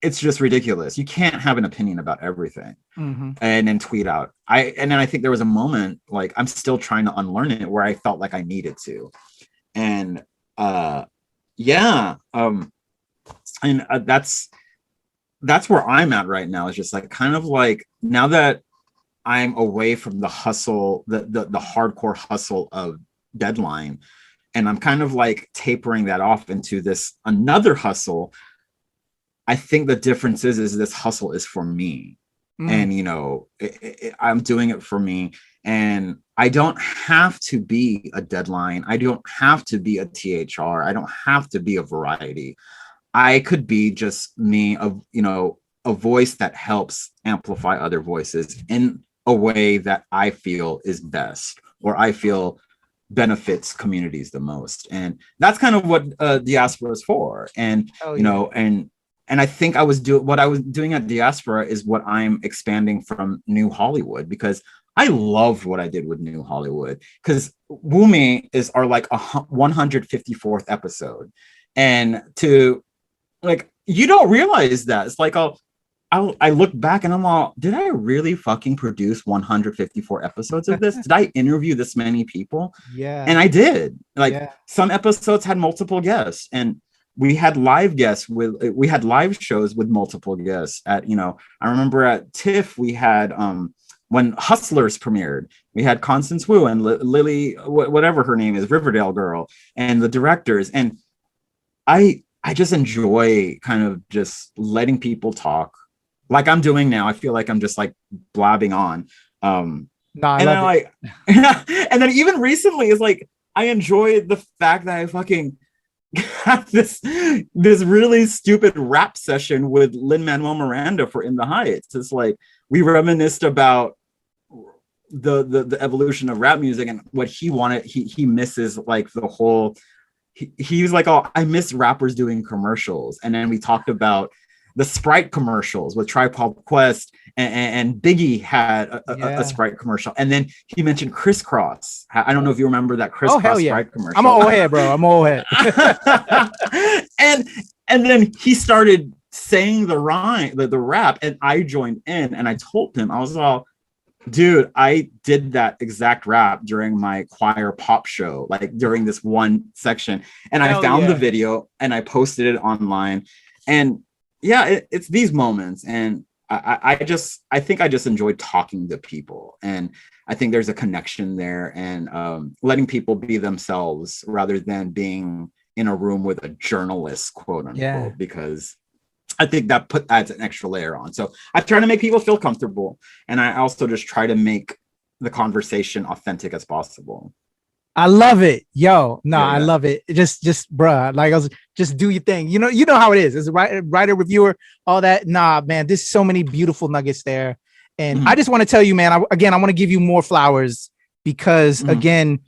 it's just ridiculous. You can't have an opinion about everything and then tweet out. And then I think there was a moment, like, I'm still trying to unlearn it, where I felt like I needed to. And that's where I'm at right now. It's just like, kind of like, now that I'm away from the hustle, the hardcore hustle of Deadline, and I'm kind of like tapering that off into this another hustle. I think the difference is this hustle is for me. And, you know, I'm doing it for me, and I don't have to be a Deadline. I don't have to be a THR. I don't have to be a Variety. I could be just me, a voice that helps amplify other voices in a way that I feel is best, or I feel benefits communities the most. And that's kind of what Diaspora is for. And and I think what I was doing at Diaspora is what I'm expanding from New Hollywood, because I loved what I did with New Hollywood, because Wumi is our like 154th episode. And to like, you don't realize that. It's like, I look back and I'm all, did I really fucking produce 154 episodes of this? Did I interview this many people? Yeah. And I did. Like Yeah. some episodes had multiple guests, and we had live shows with multiple guests at, I remember at TIFF we had when Hustlers premiered, we had Constance Wu and Lily, whatever her name is, Riverdale girl, and the directors. And I just enjoy kind of just letting people talk like I'm doing now. I feel like I'm just like blabbing on. No, I love it. And then even recently is like, I enjoy the fact that I fucking got this really stupid rap session with Lin-Manuel Miranda for In the Heights. It's like we reminisced about the evolution of rap music and what he wanted. He misses like the whole. He was like, oh, I miss rappers doing commercials. And then we talked about the Sprite commercials with Tribe Called Quest, and Biggie had a Sprite commercial. And then he mentioned Crisscross. I don't know if you remember that Crisscross Sprite commercial. I'm an old head, bro. I'm an old head. and then he started saying the rap, and I joined in, and I told him, I was all, dude, I did that exact rap during my choir pop show, like during this one section. And I found the video and I posted it online. And yeah, it's these moments. And I think I just enjoyed talking to people. And I think there's a connection there, and letting people be themselves rather than being in a room with a journalist, quote unquote, because I think that adds an extra layer on. So I try to make people feel comfortable, and I also just try to make the conversation authentic as possible. I love it. Yo, no, I love it. Just bruh, like I was just do your thing. You know how it is. As a writer, reviewer, all that. Nah, man, there's so many beautiful nuggets there. And I just want to tell you, man, I want to give you more flowers because again,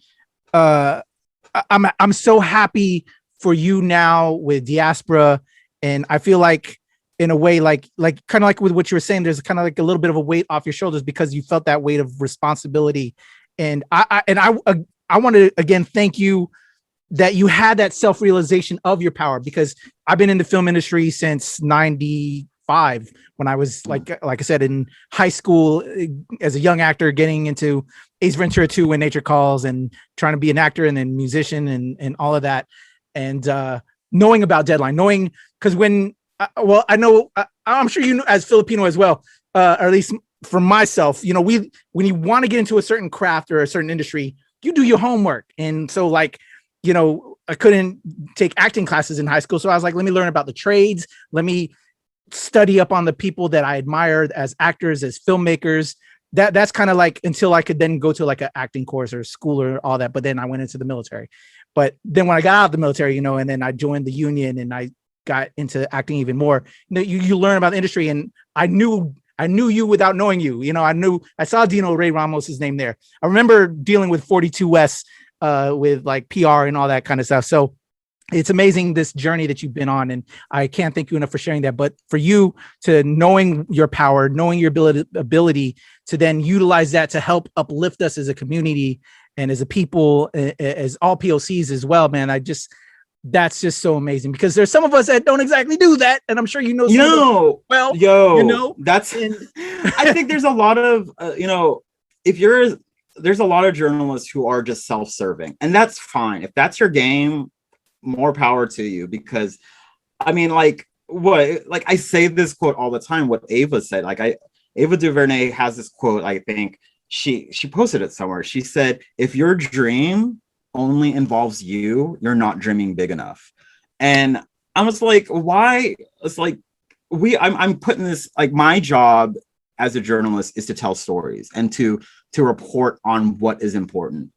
I'm so happy for you now with Diaspora. And I feel like in a way, like kind of like with what you were saying, there's kind of like a little bit of a weight off your shoulders because you felt that weight of responsibility. And I want to again thank you that you had that self-realization of your power, because I've been in the film industry since '95 when I was like I said, in high school as a young actor, getting into Ace Ventura 2 When Nature Calls and trying to be an actor and then musician and all of that. And knowing about deadline, because when I know, I'm sure you know as Filipino as well, or at least for myself, when you want to get into a certain craft or a certain industry, you do your homework. And so like, I couldn't take acting classes in high school. So I was like, let me learn about the trades. Let me study up on the people that I admired as actors, as filmmakers. That's kind of like until I could then go to like an acting course or school or all that. But then I went into the military. But then when I got out of the military, and then I joined the union and I got into acting even more, you learn about the industry. And I knew you without knowing you. I saw Dino-Ray Ramos' name there. I remember dealing with 42 West with like PR and all that kind of stuff. So it's amazing, this journey that you've been on. And I can't thank you enough for sharing that. But for you to knowing your power, knowing your ability to then utilize that to help uplift us as a community and as a people, as all POCs as well, man, that's just so amazing, because there's some of us that don't exactly do that. And I'm sure that's, I think there's a lot of, there's a lot of journalists who are just self-serving, and that's fine. If that's your game, more power to you, because I mean, I say this quote all the time, what Ava said, Ava DuVernay has this quote, I think she posted it somewhere. She said, if your dream only involves you, you're not dreaming big enough. And I was like, why? It's like, I'm putting this, like, my job as a journalist is to tell stories and to report on what is important.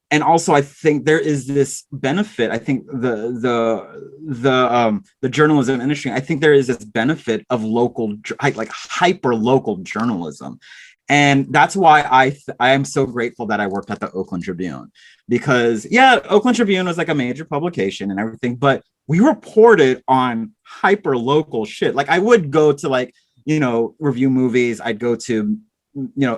And also, I think there is this benefit. I think the journalism industry, I think there is this benefit of local, like hyper local journalism. And that's why I am so grateful that I worked at the Oakland Tribune, because Oakland Tribune was like a major publication and everything, but we reported on hyper local shit. Like I would go to review movies. I'd go to,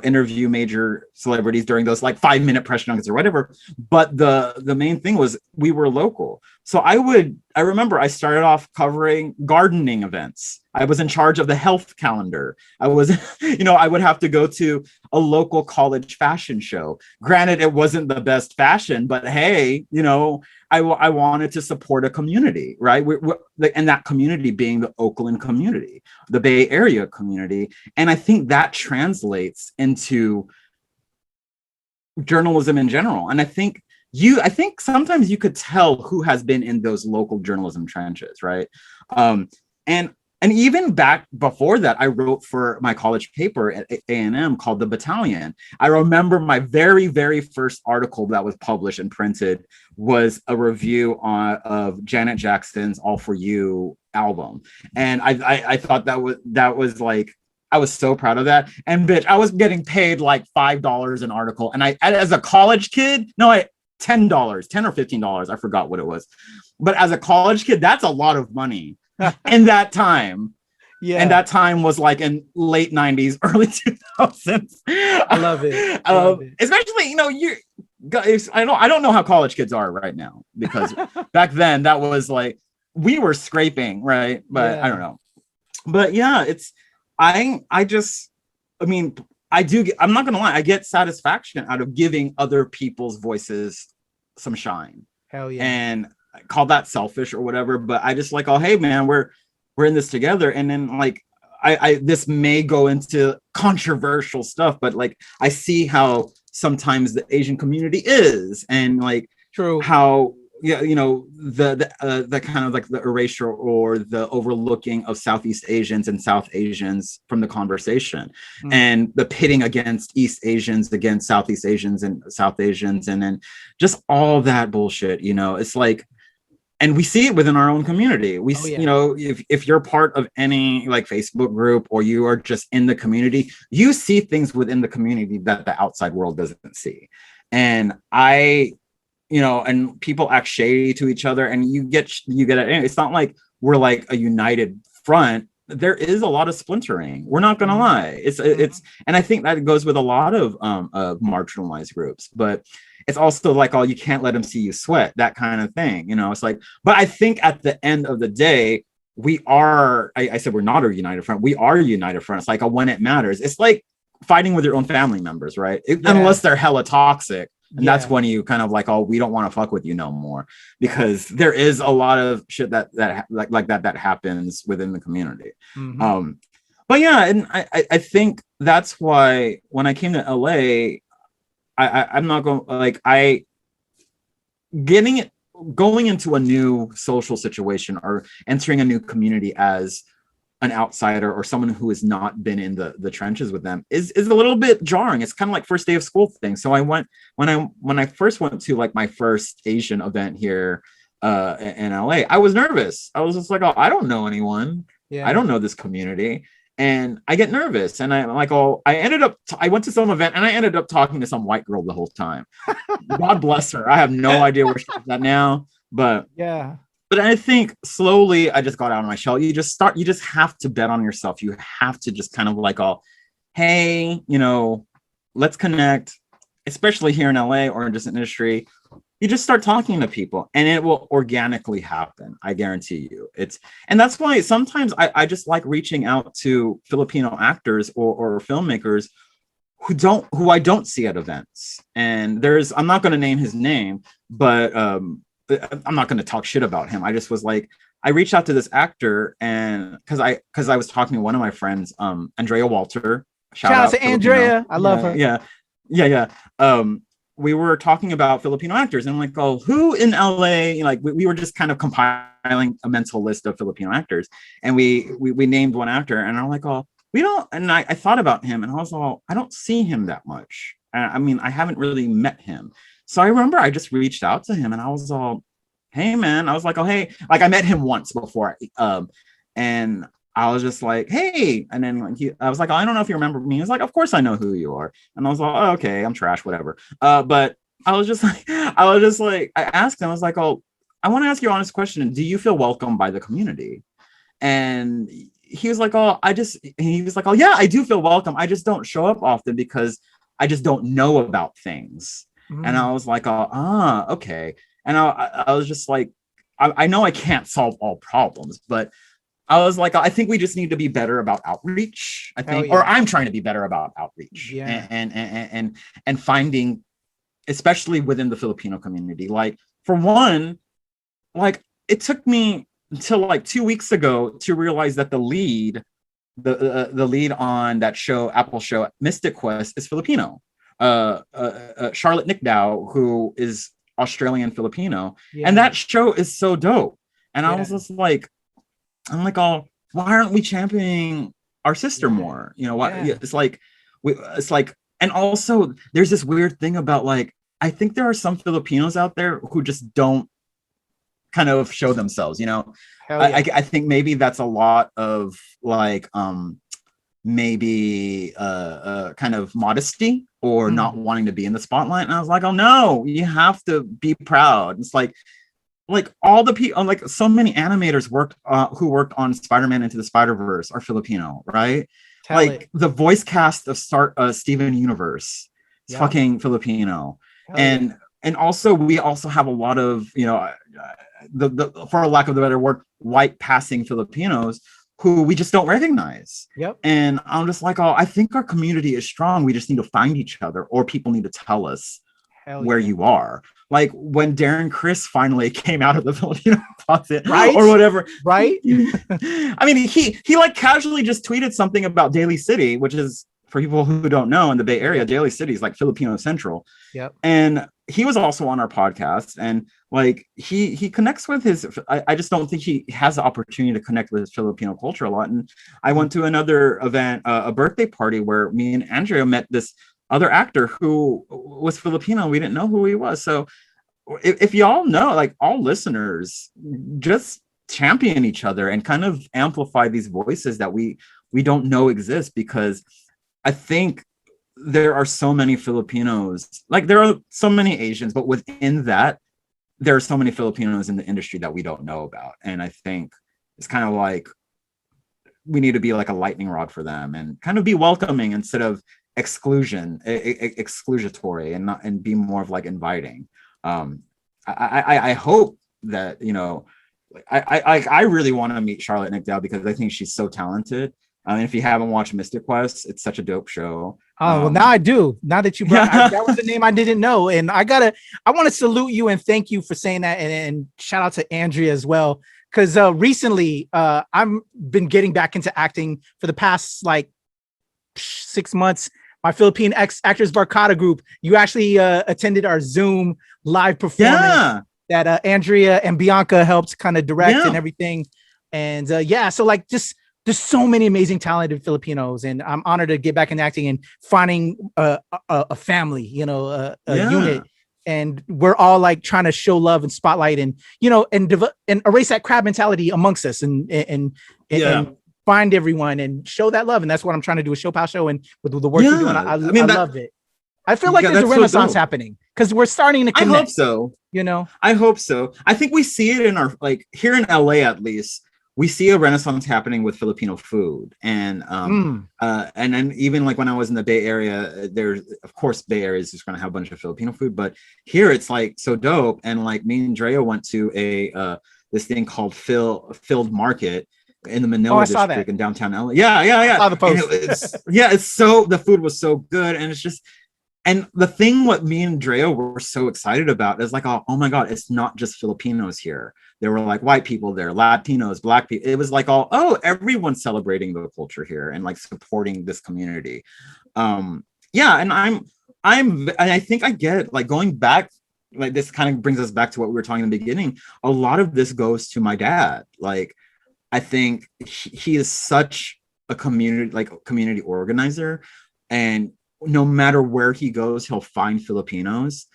interview major celebrities during those like 5-minute press junkets or whatever. But the main thing was we were local. So I I remember I started off covering gardening events. I was in charge of the health calendar. I was, I would have to go to a local college fashion show. Granted, it wasn't the best fashion, but hey, I wanted to support a community, right? And that community being the Oakland community, the Bay Area community. And I think that translates into journalism in general. And I think sometimes you could tell who has been in those local journalism trenches, right? And even back before that, I wrote for my college paper at A&M called The Battalion. I remember my very, very first article that was published and printed was a review of Janet Jackson's All For You album. And I thought that was like, I was so proud of that. And bitch, I was getting paid like $5 an article. And as a college kid, $10 or $15, I forgot what it was. But as a college kid, that's a lot of money. In that time. Yeah. And that time was like in late 90s, early 2000s. I love it. Especially, you guys, I don't know how college kids are right now, because back then that was like, we were scraping, right? But yeah. I don't know. But yeah, I'm not gonna lie, I get satisfaction out of giving other people's voices some shine. Hell yeah. And call that selfish or whatever, but I just like, oh hey man, we're in this together. And then like I this may go into controversial stuff, but like I see how sometimes the Asian community is, and like true how the kind of like the erasure or the overlooking of Southeast Asians and South Asians from the conversation, and the pitting against East Asians against Southeast Asians and South Asians, and then just all that bullshit, it's like. And we see it within our own community. If you're part of any like Facebook group, or you are just in the community, you see things within the community that the outside world doesn't see. And and people act shady to each other, and you get it. It's not like we're like a united front. There is a lot of splintering. We're not gonna lie. It's and I think that goes with a lot of marginalized groups, but it's also like, oh, you can't let them see you sweat, that kind of thing. It's like, but I think at the end of the day, we are, I said, we're not a united front. We are a united front. It's like when it matters. It's like fighting with your own family members, right? Unless they're hella toxic. And that's when you kind of like, oh, we don't want to fuck with you no more, because there is a lot of shit that happens within the community. But yeah, and I think that's why when I came to LA, I'm not going like going into a new social situation or entering a new community as an outsider or someone who has not been in the trenches with them is a little bit jarring. It's kind of like first day of school thing. So I went when I first went to like my first Asian event here in LA, I was nervous. I was just like, oh, I don't know anyone. I don't know this community. And I get nervous, and I'm like, oh, I went to some event and I ended up talking to some white girl the whole time. God bless her. I have no idea where she's at now, but yeah. But I think slowly I just got out of my shell. You just have to bet on yourself. You have to just kind of like, oh, hey, let's connect, especially here in LA or in just an industry. You just start talking to people and it will organically happen. I guarantee you. And that's why sometimes I just like reaching out to Filipino actors or filmmakers who I don't see at events. And I'm not going to name his name, but I'm not going to talk shit about him. I just was like, I reached out to this actor, and because I was talking to one of my friends, Andrea Walter. Shout out to Andrea. I love her. Yeah. We were talking about Filipino actors, and I'm like, oh, who in LA? Like we were just kind of compiling a mental list of Filipino actors, and we named one actor, and I'm like, oh, we don't. And I thought about him, and I was all, I don't see him that much. I mean, I haven't really met him. So I remember I just reached out to him, and I was all, hey man, I was like, oh hey, like I met him once before, and I was just like, hey, and then I was like, oh, I don't know if you remember me. He was like, of course I know who you are, and I was like, oh, okay, I'm trash, whatever. But I was just like, I asked him, I was like, oh, I want to ask you an honest question. Do you feel welcome by the community? And he was like, oh, he was like, oh yeah, I do feel welcome. I just don't show up often because I just don't know about things. And I was like, oh, okay. And I was just like, I know I can't solve all problems, but I was like, I think we just need to be better about outreach. I think, or I'm trying to be better about outreach, and finding, especially within the Filipino community. Like, for one, like, it took me until like 2 weeks ago to realize that the lead on that show, Apple show, Mystic Quest, is Filipino. Charlotte Nickdow, who is Australian Filipino, and that show is so dope. And I was just like, oh, why aren't we championing our sister more? You know, why? It's like, and also there's this weird thing about, like, I think there are some Filipinos out there who just don't kind of show themselves, you know. I think maybe that's a lot of like maybe kind of modesty or not wanting to be in the spotlight. And I was like, oh no, you have to be proud. It's like all the people, like so many animators who worked on Spider-Man Into the Spider-Verse are Filipino, right? The voice cast of Steven Universe is fucking Filipino. And also we also have a lot of, you know, the for a lack of a better word, white passing Filipinos who we just don't recognize. And I'm just like, oh, I think our community is strong. We just need to find each other, or people need to tell us where you are. Like when Darren Criss finally came out of the Filipino closet, or whatever, right? I mean, he like casually just tweeted something about Daly City, which is, for people who don't know, in the Bay Area, Daly City is like Filipino Central. And he was also on our podcast, and like he connects with his. I just don't think he has the opportunity to connect with his Filipino culture a lot. And I went to another event, a birthday party, where me and Andrea met this other actor who was Filipino. We didn't know who he was. So if y'all know, like, all listeners, just champion each other and kind of amplify these voices that we don't know exist, because I think there are so many Filipinos, like there are so many Asians, but within that, there are so many Filipinos in the industry that we don't know about. And I think it's kind of like we need to be like a lightning rod for them and kind of be welcoming instead of exclusatory, and be more of like inviting. I hope that, you know, I really want to meet Charlotte Nickdow, because I think she's so talented. And if you haven't watched Mystic Quest, it's such a dope show. Oh, well, now I do. Now that you brought that was the name I didn't know. And I want to salute you and thank you for saying that. And shout out to Andrea as well. Because recently I've been getting back into acting for the past like 6 months. My Philippine Actors Barcada group, you actually attended our Zoom live performance that Andrea and Bianca helped kind of direct and everything. And so like just there's so many amazing talented Filipinos, and I'm honored to get back in acting and finding a family, you know, a unit. And we're all like trying to show love and spotlight, and, you know, and erase that crab mentality amongst us, and find everyone and show that love. And that's what I'm trying to do with ShoPowSho and with the work you're doing. I love it. I feel like there's a renaissance happening, because we're starting to connect. I hope so. You know, I hope so. I think we see it in our, like, here in LA, at least, we see a renaissance happening with Filipino food. And then even like when I was in the Bay Area, there's, of course, Bay Area is just going to have a bunch of Filipino food, but here it's like so dope. And like me and Drea went to this thing called Filled Market in the Manila district in downtown LA. I saw the post. It's so, the food was so good. And it's just, and the thing what me and Drea were so excited about is like, oh my God, it's not just Filipinos here. There were like white people there, Latinos, Black people. It was like everyone's celebrating the culture here and like supporting this community. And I think I get it. Like going back, like this kind of brings us back to what we were talking in the beginning. A lot of this goes to my dad. Like, I think he is such a community organizer, and no matter where he goes, he'll find Filipinos.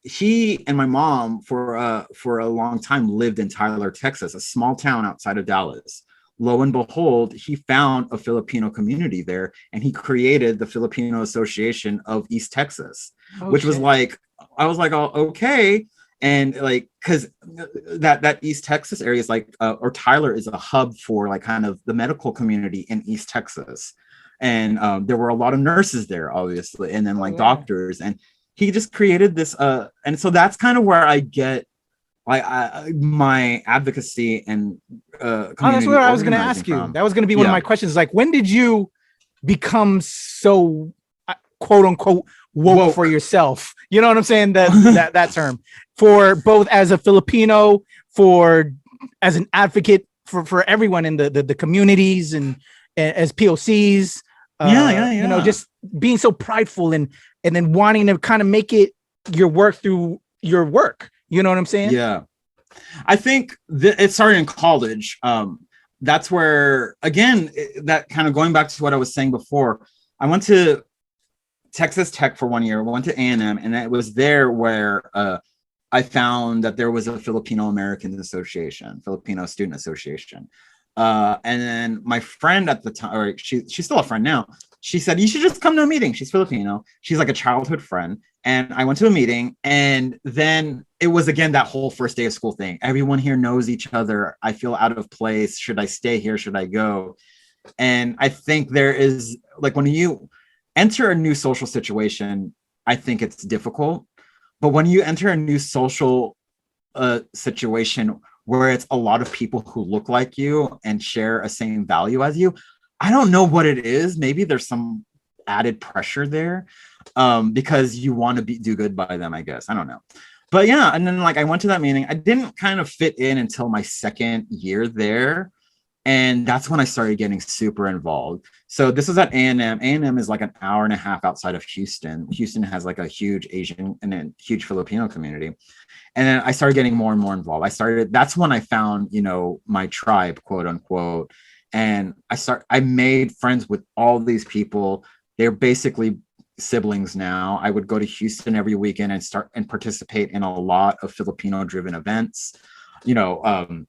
He and my mom for a long time lived in Tyler, Texas, a small town outside of Dallas. Lo and behold, he found a Filipino community there, and he created the Filipino Association of East Texas, which was like, I was like, oh, okay. And like, because that East Texas area is like, or Tyler is a hub for like kind of the medical community in East Texas. And there were a lot of nurses there, obviously, and then like doctors. And he just created this. And so that's kind of where I get my advocacy and that's what I was going to ask you. That was going to be one of my questions. Like, when did you become so quote unquote woke for yourself? You know what I'm saying? That term, for both as a Filipino, as an advocate for everyone in the communities and as POCs. You know, just being so prideful and then wanting to kind of make it your work through your work. You know what I'm saying? Yeah. I think it started in college. That's where, again, that kind of going back to what I was saying before, I went to Texas Tech for 1 year, went to A&M, and it was there where I found that there was a Filipino American Association, Filipino Student Association. And then my friend at the time, or she's still a friend now, she said, you should just come to a meeting. She's Filipino. She's like a childhood friend. And I went to a meeting, and then it was, again, that whole first day of school thing. Everyone here knows each other. I feel out of place. Should I stay here? Should I go? And I think there is, like, when you enter a new social situation, I think it's difficult. But when you enter a new social situation where it's a lot of people who look like you and share a same value as you, I don't know what it is. Maybe there's some added pressure there because you want to do good by them, I guess. I don't know. But yeah, and then like I went to that meeting. I didn't kind of fit in until my second year there. And that's when I started getting super involved. So this was at A&M. A&M is like an hour and a half outside of Houston. Houston has like a huge Asian and then huge Filipino community. And then I started getting more and more involved. That's when I found, you know, my tribe, quote unquote. And I made friends with all these people. They're basically siblings now. I would go to Houston every weekend and start and participate in a lot of Filipino driven events. You know,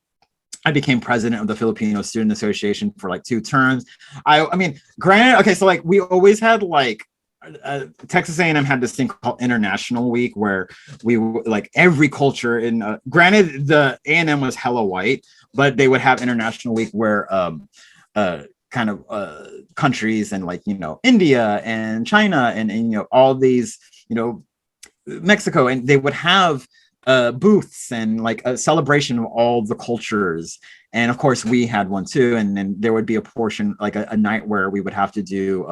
I became president of the Filipino Student Association for like 2 terms. I mean, granted, okay, so like we always had like Texas A&M had this thing called International Week where we like every culture in. Granted, the A&M was hella white, but they would have International Week where kind of countries and like, you know, India and China and you know all these, you know, Mexico, and they would have booths and like a celebration of all the cultures. And of course we had one too, and then there would be a portion like a night where we would have to do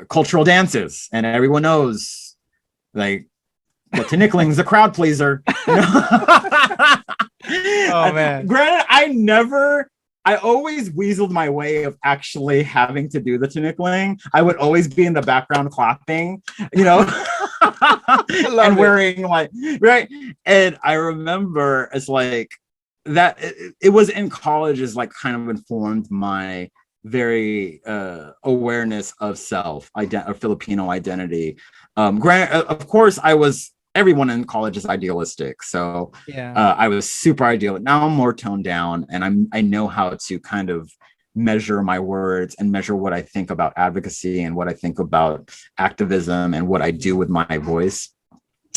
cultural dances, and everyone knows like the Tinickling's a crowd pleaser, you know? Oh man, granted, I always weaseled my way of actually having to do the Tinickling. I would always be in the background clapping, you know, and wearing like, right. And I remember it's like that it was in college is like kind of informed my very awareness of self, of Filipino identity. Of course, everyone in college is idealistic, so yeah. I was super idealistic. Now I'm more toned down, and I know how to kind of measure my words and measure what I think about advocacy and what I think about activism and what I do with my voice.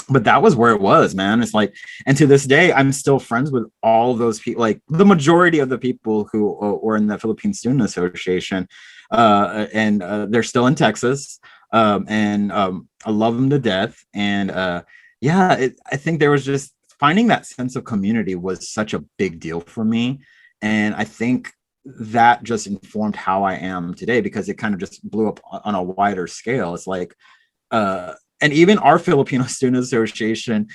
But that was where it was, man. It's like, and to this day, I'm still friends with all those people, like the majority of the people who were in the Philippine Student Association, and they're still in Texas, and I love them to death. And yeah, I think there was just finding that sense of community was such a big deal for me. And I think that just informed how I am today, because it kind of just blew up on a wider scale. It's like, and even our Filipino Student Association,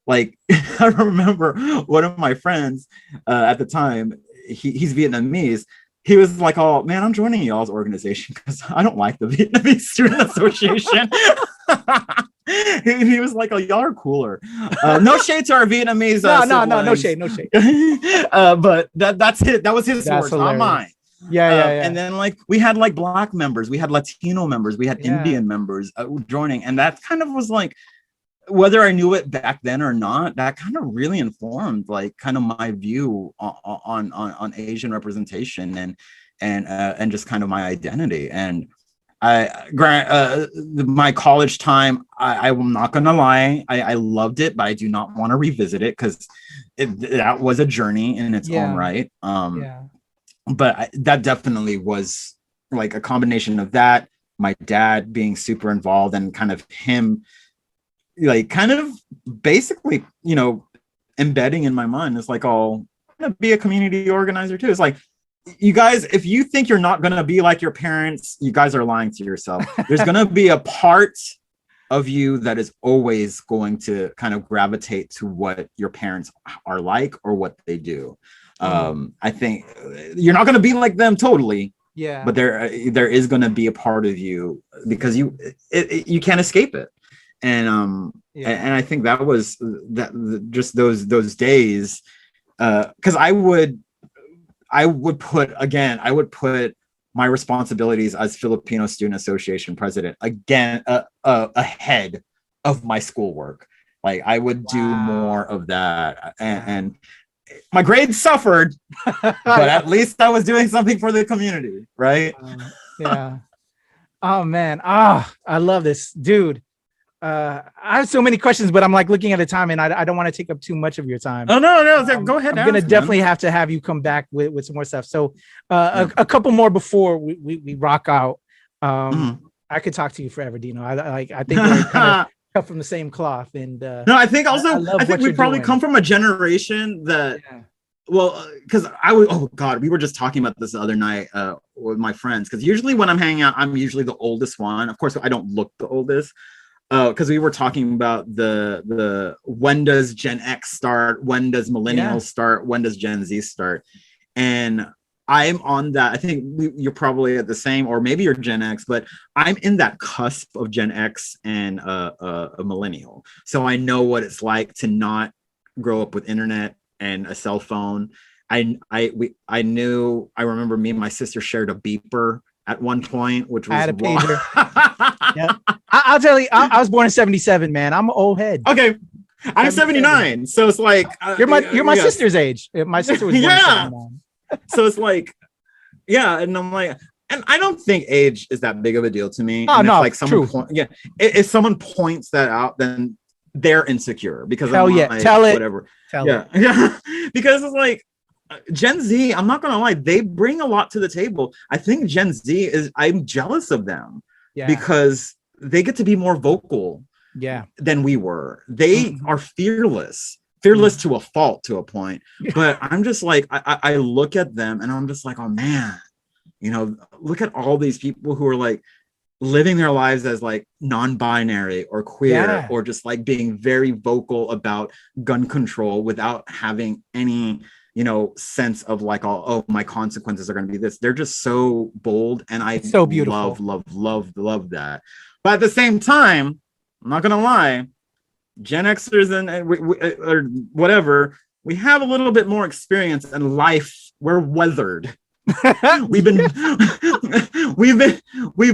like I remember one of my friends at the time, he's Vietnamese. He was like, oh man, I'm joining y'all's organization because I don't like the Vietnamese Student Association. He was like, oh, y'all are cooler. No shade to our Vietnamese. No shade. But that's it. That was his source, not mine. Yeah. And then like we had like Black members, we had Latino members, we had Indian members joining, and that kind of was like, whether I knew it back then or not, that kind of really informed like kind of my view on Asian representation and just kind of my identity. And my college time, I'm not gonna lie, I loved it, but I do not want to revisit it because that was a journey in its own right. But that definitely was like a combination of that, my dad being super involved, and kind of him like kind of basically, you know, embedding in my mind is like, oh, I'm gonna be a community organizer too. It's like, you guys, if you think you're not gonna be like your parents, you guys are lying to yourself. There's gonna be a part of you that is always going to kind of gravitate to what your parents are like or what they do. I think you're not gonna be like them totally. Yeah. But there is gonna be a part of you because you can't escape it. And and I think that was just those days, because I would put my responsibilities as Filipino Student Association president again ahead of my schoolwork. Like I would do more of that, and my grades suffered, but at least I was doing something for the community, right? Yeah. Oh man. I love this, dude. I have so many questions, but I'm like looking at the time, and I don't want to take up too much of your time. Oh no, go ahead. I'm gonna definitely have to have you come back with some more stuff. So a couple more before we rock out. I could talk to you forever, Dino. I think we're kind of cut from the same cloth. And no, I think also I think we probably come from a generation that well, because we were just talking about this the other night with my friends, because usually when I'm hanging out, I'm usually the oldest one. Of course, I don't look the oldest. Because we were talking about the when does Gen X start? When does millennials start? When does Gen Z start? And I'm on that. I think you're probably at the same, or maybe you're Gen X, but I'm in that cusp of Gen X and a millennial. So I know what it's like to not grow up with internet and a cell phone. I remember me and my sister shared a beeper at one point, which was I had a pager. Yeah. I'll tell you, I was born in 77, man. I'm an old head. Okay. I'm 79. So it's like you're my sister's age. My sister was born in 79. So it's like, and I'm like, and I don't think age is that big of a deal to me. Oh, and no, if, like someone if someone points that out, then they're insecure because tell it. Whatever. Tell it. Yeah. Because it's like Gen Z, I'm not gonna lie, they bring a lot to the table. I think Gen Z I'm jealous of them because they get to be more vocal than we were. They are fearless to a fault, to a point. But I'm just like, I look at them and I'm just like, oh man, look at all these people who are like living their lives as like non-binary or queer or just like being very vocal about gun control without having any sense of like, oh, my consequences are going to be this. They're just so bold, and I so beautiful. love that. But at the same time, I'm not gonna lie, Gen Xers or whatever, we have a little bit more experience in life. We're weathered. we've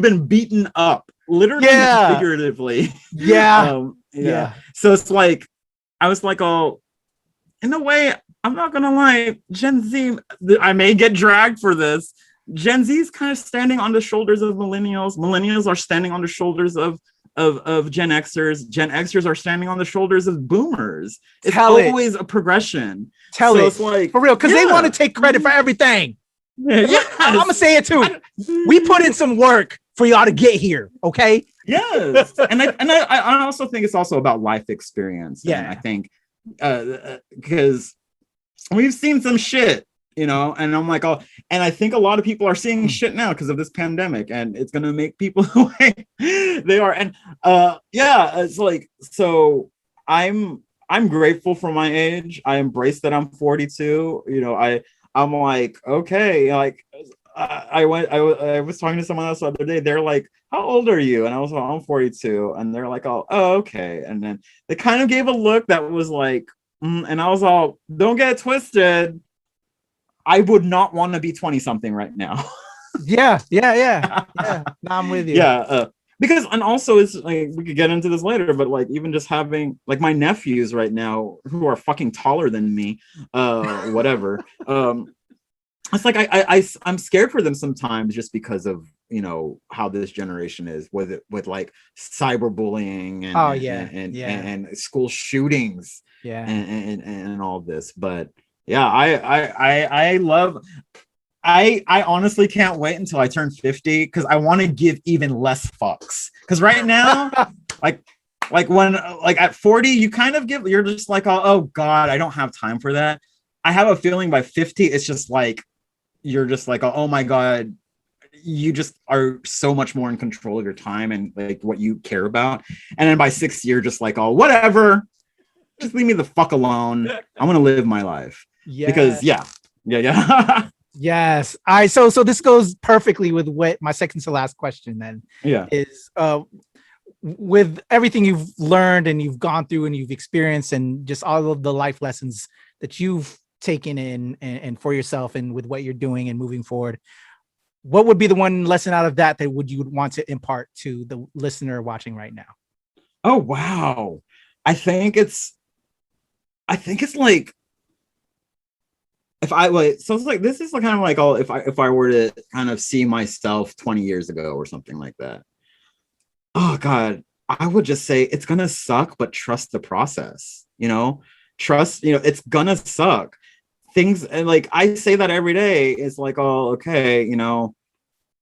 been beaten up, literally and figuratively. So it's like, I was like, oh, in a way, I'm not gonna lie, Gen Z, I may get dragged for this. Gen Z is kind of standing on the shoulders of millennials. Millennials are standing on the shoulders of Gen Xers. Gen Xers are standing on the shoulders of boomers. It's always a progression. It's like, for real, because they want to take credit for everything. I'm gonna say it too. We put in some work for y'all to get here, okay? Yes. and I also think it's also about life experience. Yeah. And I think because we've seen some shit, and I'm like, oh, and I think a lot of people are seeing shit now because of this pandemic, and it's gonna make people the way they are. And it's like, so I'm grateful for my age. I embrace that I'm 42. I'm like, okay, like I was talking to someone else the other day. They're like, how old are you? And I was like, I'm 42. And they're like, oh, okay. And then they kind of gave a look that was like, and I was all, don't get it twisted. I would not want to be 20 something right now. Yeah. No, I'm with you. Because, and also it's like, we could get into this later, but like, even just having like my nephews right now who are fucking taller than me, whatever. It's like, I'm scared for them sometimes just because of, how this generation is with like cyberbullying and school shootings and all this. But yeah, I honestly can't wait until I turn 50 because I want to give even less fucks. Because right now, like Like when, like at 40, you kind of you're just like, oh God, I don't have time for that. I have a feeling by 50, it's just like, you're just like, oh my God, you just are so much more in control of your time and like what you care about. And then by 60, you're just like, oh, whatever, just leave me the fuck alone. I'm going to live my life. Yeah. Because yeah. Yes. All right. So this goes perfectly with what my second to last question then is, with everything you've learned and you've gone through and you've experienced and just all of the life lessons that you've taken in and for yourself and with what you're doing and moving forward, what would be the one lesson out of that you would want to impart to the listener watching right now? Oh, wow. I think it's like, so it's like, this is kind of like, if I were to kind of see myself 20 years ago or something like that. Oh God, I would just say it's going to suck, but trust the process, trust, it's going to suck. Things, and like, I say that every day. It's like, oh, okay,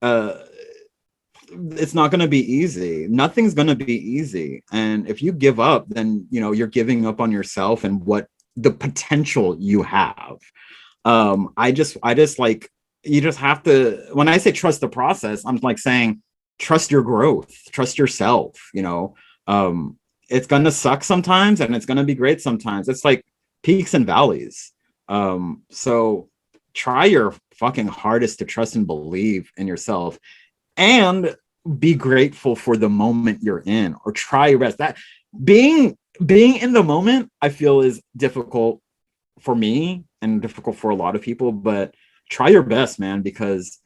it's not going to be easy. Nothing's going to be easy. And if you give up, then, you're giving up on yourself and what the potential you have. I just like, you just have to, when I say trust the process, I'm like saying, trust your growth, trust yourself. It's going to suck sometimes and it's going to be great sometimes. It's like peaks and valleys. So try your fucking hardest to trust and believe in yourself and be grateful for the moment you're in, or try your best. That being in the moment, I feel, is difficult for me and difficult for a lot of people, but try your best, man, because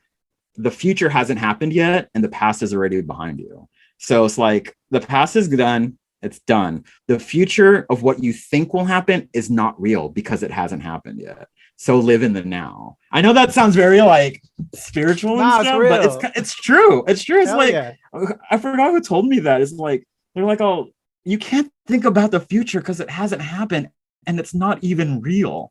the future hasn't happened yet and the past is already behind you. So it's like, the past is done. It's done. The future of what you think will happen is not real because it hasn't happened yet. So live in the now. I know that sounds very like spiritual and stuff, but it's true. It's true. It's I forgot who told me that. It's like, they're like, oh, you can't think about the future because it hasn't happened and it's not even real.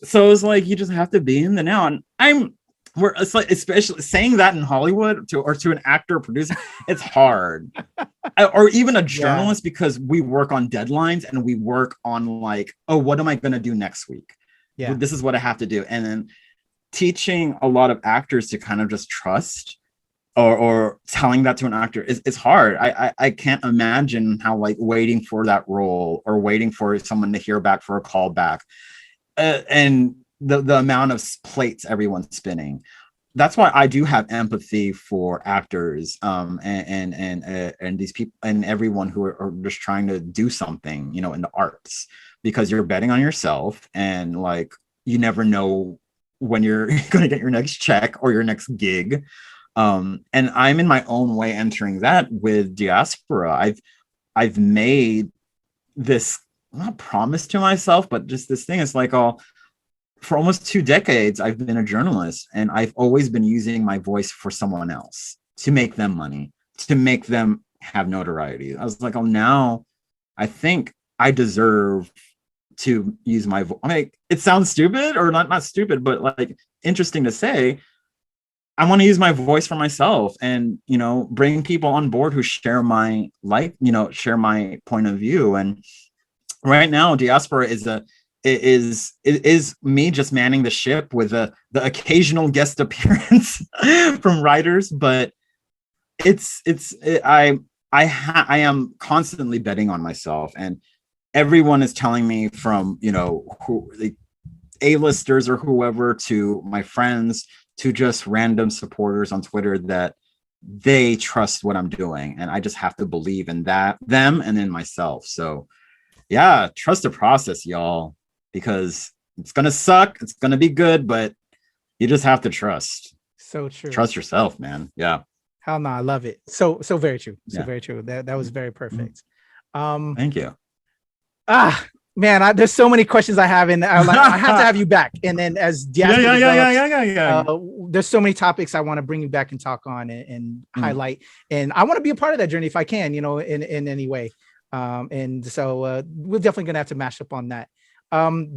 So it's like, you just have to be in the now. And it's like, especially saying that in Hollywood to an actor or producer, it's hard. Or even a journalist, because we work on deadlines and we work on like, oh, what am I going to do next week? Yeah, this is what I have to do. And then teaching a lot of actors to kind of just trust, or telling that to an actor is hard. I can't imagine how, like, waiting for that role or waiting for someone to hear back for a call back, and the amount of plates everyone's spinning. That's why I do have empathy for actors, and these people and everyone who are just trying to do something, in the arts, because you're betting on yourself, and like, you never know when you're going to get your next check or your next gig. And I'm in my own way entering that with Diaspora. I've made this, not promise to myself, but just this thing. It's like, for almost 2 decades, I've been a journalist, and I've always been using my voice for someone else to make them money, to make them have notoriety. I was like, now I think I deserve to use my voice. I mean, it sounds stupid, or not stupid, but like interesting to say. I want to use my voice for myself, and, bring people on board who share my share my point of view. And right now, Diaspora is me just manning the ship with the occasional guest appearance from writers, but I am constantly betting on myself, and everyone is telling me, from who the A-listers or whoever, to my friends, to just random supporters on Twitter, that they trust what I'm doing, and I just have to believe in them and in myself. So yeah, trust the process, y'all, because it's gonna suck, it's gonna be good, but you just have to trust. So true. Trust yourself, man. Yeah. Hell no, I love it. So very true. So very true. That was very perfect. Thank you. Man, there's so many questions I have, and I have to have you back. And then as Diaspora develops, there's so many topics I want to bring you back and talk on and highlight. And I want to be a part of that journey if I can, in any way. And so we're definitely gonna have to mash up on that.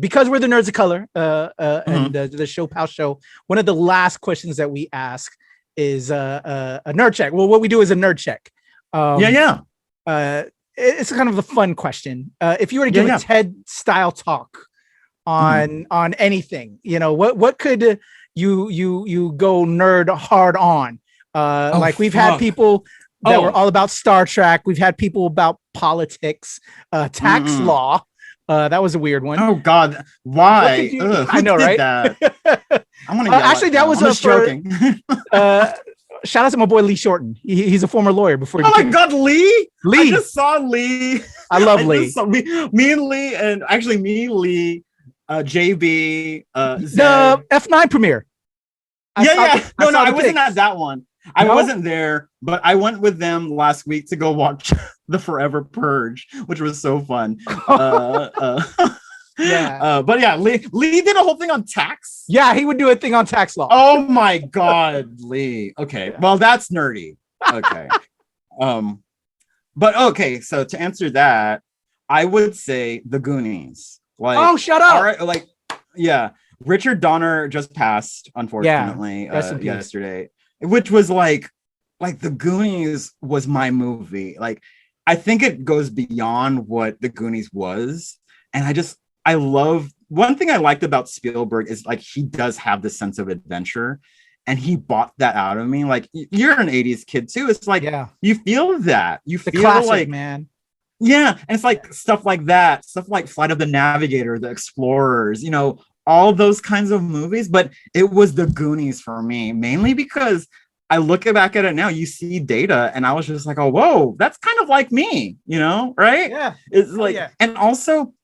Because we're the Nerds of Color, and the ShoPowSho. One of the last questions that we ask is a nerd check. Well, what we do is a nerd check. Yeah. It's kind of a fun question. If you were to give a TED style talk on anything, what could you go nerd hard on? Like we've had people that were all about Star Trek. We've had people about politics, tax law. That was a weird one. Oh God, why? I know, right? That? I'm gonna actually, that was just joking. Shout out to my boy Lee Shorten. He's a former lawyer before. Oh my God, Lee! I just saw Lee. I love Lee. Me and Lee, and actually Lee, JB, the F9 premiere. No, I wasn't at that one. I wasn't there, but I went with them last week to go watch The Forever Purge, which was so fun. But yeah, Lee did a whole thing on tax. Yeah, he would do a thing on tax law. Oh my God, Lee. Okay, well that's nerdy. Okay, but okay. So to answer that, I would say The Goonies. Like, shut up! All right, Richard Donner just passed, unfortunately, yesterday. Which was like The Goonies was my movie. Like, I think it goes beyond what The Goonies was. And I love, one thing I liked about Spielberg is like, he does have this sense of adventure, and he bought that out of me. Like, you're an 80s kid too. It's like, you feel that. You feel classic, like, man. Yeah. And it's like stuff like that, stuff like Flight of the Navigator, The Explorers, all those kinds of movies. But it was The Goonies for me, mainly because I look back at it now, you see Data, and I was just like, oh, whoa, that's kind of like me, right? Yeah. It's like, and also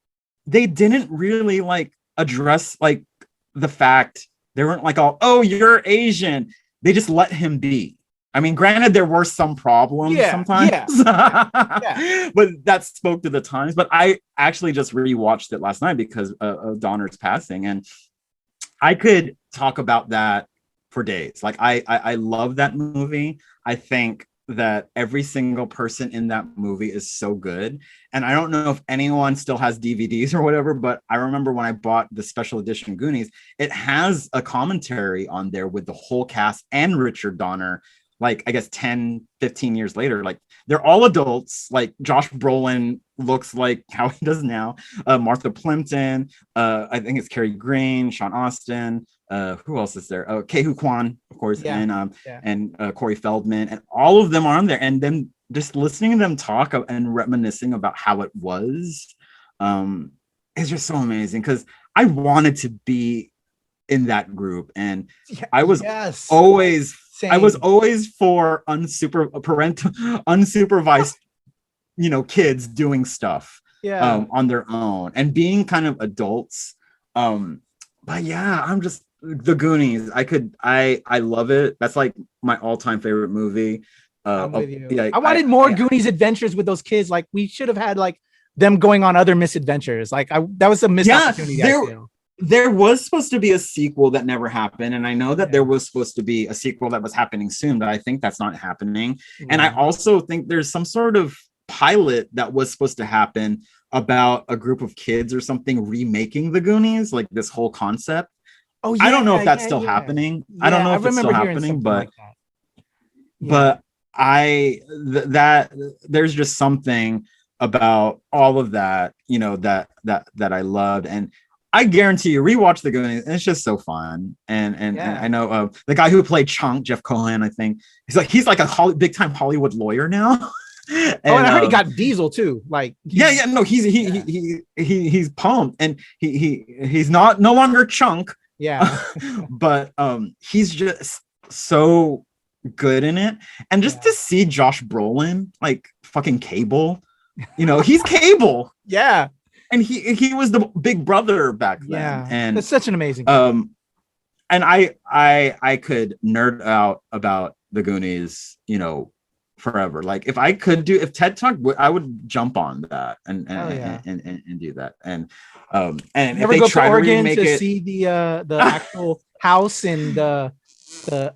they didn't really like address like the fact, they weren't like, oh, you're Asian. They just let him be. I mean, granted, there were some problems sometimes, but that spoke to the times. But I actually just rewatched it last night because of Donner's passing, and I could talk about that for days. Like, I love that movie. I think that every single person in that movie is so good. And I don't know if anyone still has DVDs or whatever, but I remember when I bought the special edition Goonies, it has a commentary on there with the whole cast and Richard Donner. Like, I guess 10, 15 years later, like, they're all adults. Like, Josh Brolin looks like how he does now. Martha Plimpton, I think it's Cary Green, Sean Astin. Who else is there? Kehu Kwan, of course, and Corey Feldman, and all of them are on there. And then just listening to them talk and reminiscing about how it was, is just so amazing, because I wanted to be in that group, and I was always. Same. I was always for unsupervised, kids doing stuff on their own and being kind of adults. But yeah, I'm just The Goonies. I love it. That's like my all-time favorite movie. I'm with you. I wanted more Goonies adventures with those kids. Like, we should have had like them going on other misadventures. Like, that was a missed opportunity. There was supposed to be a sequel that never happened. And I know that there was supposed to be a sequel that was happening soon, but I think that's not happening. And I also think there's some sort of pilot that was supposed to happen about a group of kids or something remaking The Goonies, like this whole concept. Oh, yeah, I don't know if that's still happening. I don't know if it's still happening, but there's just something about all of that, that I loved. And I guarantee you, rewatch The Goonies, and it's just so fun. And I know the guy who played Chunk, Jeff Cohen, I think he's like a big time Hollywood lawyer now. And I heard he got Diesel too. Like, he's pumped, and he's no longer Chunk. Yeah, but he's just so good in it, and just to see Josh Brolin like fucking Cable, he's Cable. Yeah. And he was the big brother back then. Yeah, and it's such an amazing and I could nerd out about The Goonies, forever. Like, if TED Talk, I would jump on that and do that. And if they try to remake it, see the actual house and the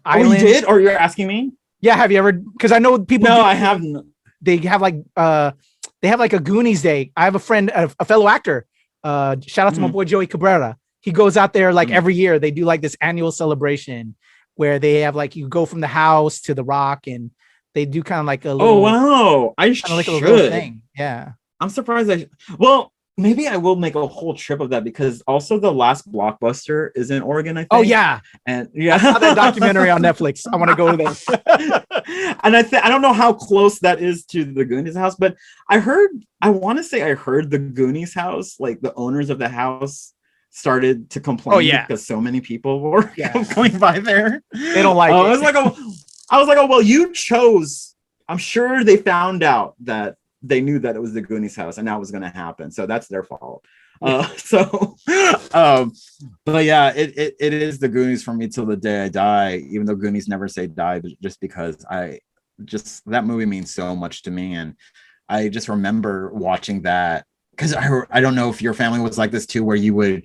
island. Oh, you did? Or you're asking me? Yeah, have you ever? Because I know people. No, I haven't. They have like a Goonies Day. I have a friend, a fellow actor. Shout out to my boy Joey Cabrera. He goes out there like every year. They do like this annual celebration where they have like, you go from the house to the rock, and They do kind of like a Oh little, wow, I kind of like a little should. thing. Yeah. I'm surprised. Well, maybe I will make a whole trip of that because also the last blockbuster is in Oregon, I think. Oh yeah. And yeah, I saw that documentary on Netflix. I want to go there. And I don't know how close that is to the Goonies house, but I want to say I heard the Goonies house, like the owners of the house started to complain because so many people were going by there. They don't like it. I was like, oh well, you chose. I'm sure they found out that they knew that it was the Goonies house and that was going to happen, so that's their fault. But yeah, it is the Goonies for me till the day I die, even though Goonies never say die, but just because that movie means so much to me. And I just remember watching that because I don't know if your family was like this too, where you would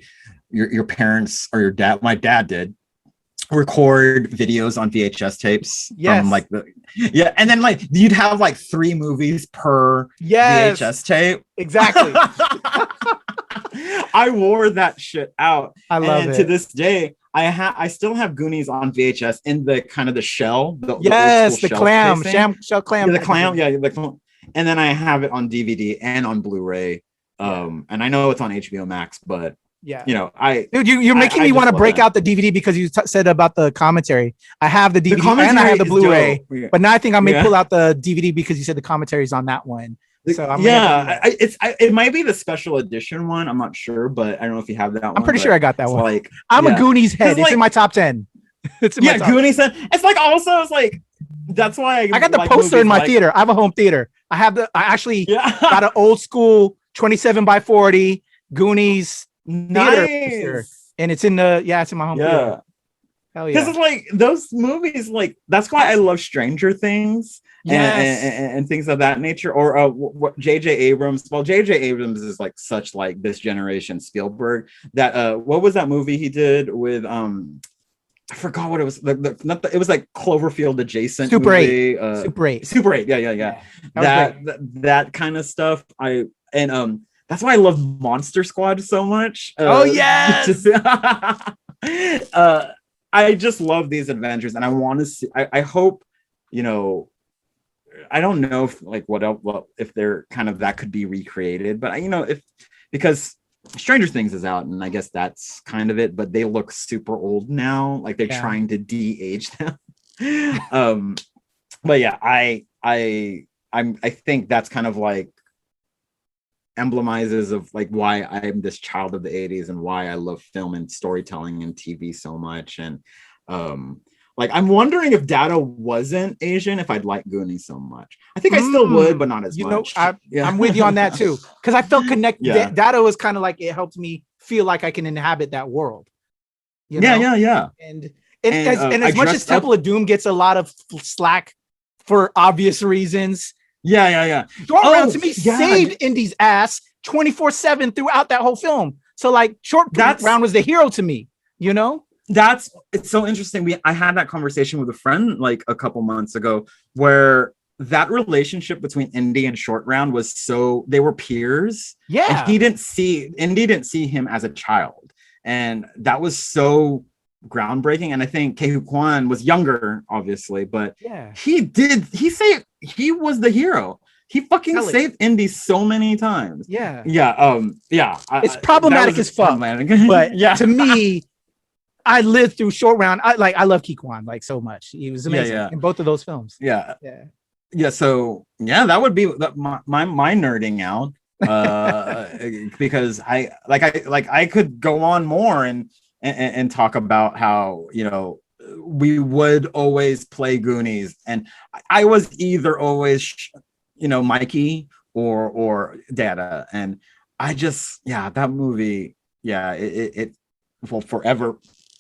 your parents or your dad, my dad did, record videos on VHS tapes from like and then like you'd have like 3 movies per VHS tape. Exactly. I wore that shit out. I love it. To this day, I still have Goonies on VHS in the kind of the shell. The clam, shell clam. Yeah, the clam. Yeah, and then I have it on DVD and on Blu-ray. And I know it's on HBO Max, but you know, you're making me want to break out the DVD because you said about the commentary. I have the DVD and I have the Blu-ray, but now I think I may pull out the DVD because you said the commentary is on that one. So it might be the special edition one. I'm not sure, but I don't know if you have that one. I'm pretty sure I got that one. Like I'm a Goonies head. It's in my top 10. It's in my top Goonies head. It's like also it's like that's why I got the poster in my theater. I have a home theater. I actually got an old school 27x40 Goonies theater poster, and it's in it's in my home theater. Hell yeah. Because it's like those movies, like that's why I love Stranger Things. And things of that nature, or what J.J. Abrams. Well, J.J. Abrams is like such like this generation Spielberg. That what was that movie he did with I forgot what it was. It was like Cloverfield adjacent. Super movie. 8. Super 8. Super 8. Yeah. That kind of stuff. That's why I love Monster Squad so much. I just love these adventures, and I want to see. I hope, you know. I don't know if like if they're kind of that could be recreated, but because Stranger Things is out, and I guess that's kind of it. But they look super old now, like they're trying to de-age them. But yeah, I think that's kind of like emblemizes of like why I'm this child of the 80s and why I love film and storytelling and TV so much. And like, I'm wondering if Dado wasn't Asian, if I'd like Goonies so much. I think I still would, but not as much. I'm with you on that too, because I felt connected. Yeah. Dado was kind of like, it helped me feel like I can inhabit that world. You know? Yeah. And as much as Temple of Doom gets a lot of slack for obvious reasons. Yeah. Short Round to me saved Indy's ass 24/7 throughout that whole film. So like Short Round was the hero to me, you know? It's so interesting. I had that conversation with a friend like a couple months ago where that relationship between Indy and Short Round was they were peers. Yeah. And Indy didn't see him as a child. And that was so groundbreaking. And I think Ke Huy Quan was younger, obviously, but he was the hero. He fucking saved Indy so many times. Yeah. It's problematic as fuck. But to me, I lived through Short Round. I love Ke Huy Quan like so much. He was amazing in both of those films. Yeah. So that would be my nerding out. Because I could go on more and talk about how, you know, we would always play Goonies, and I was either always, you know, Mikey or Dada, and I just that movie it will forever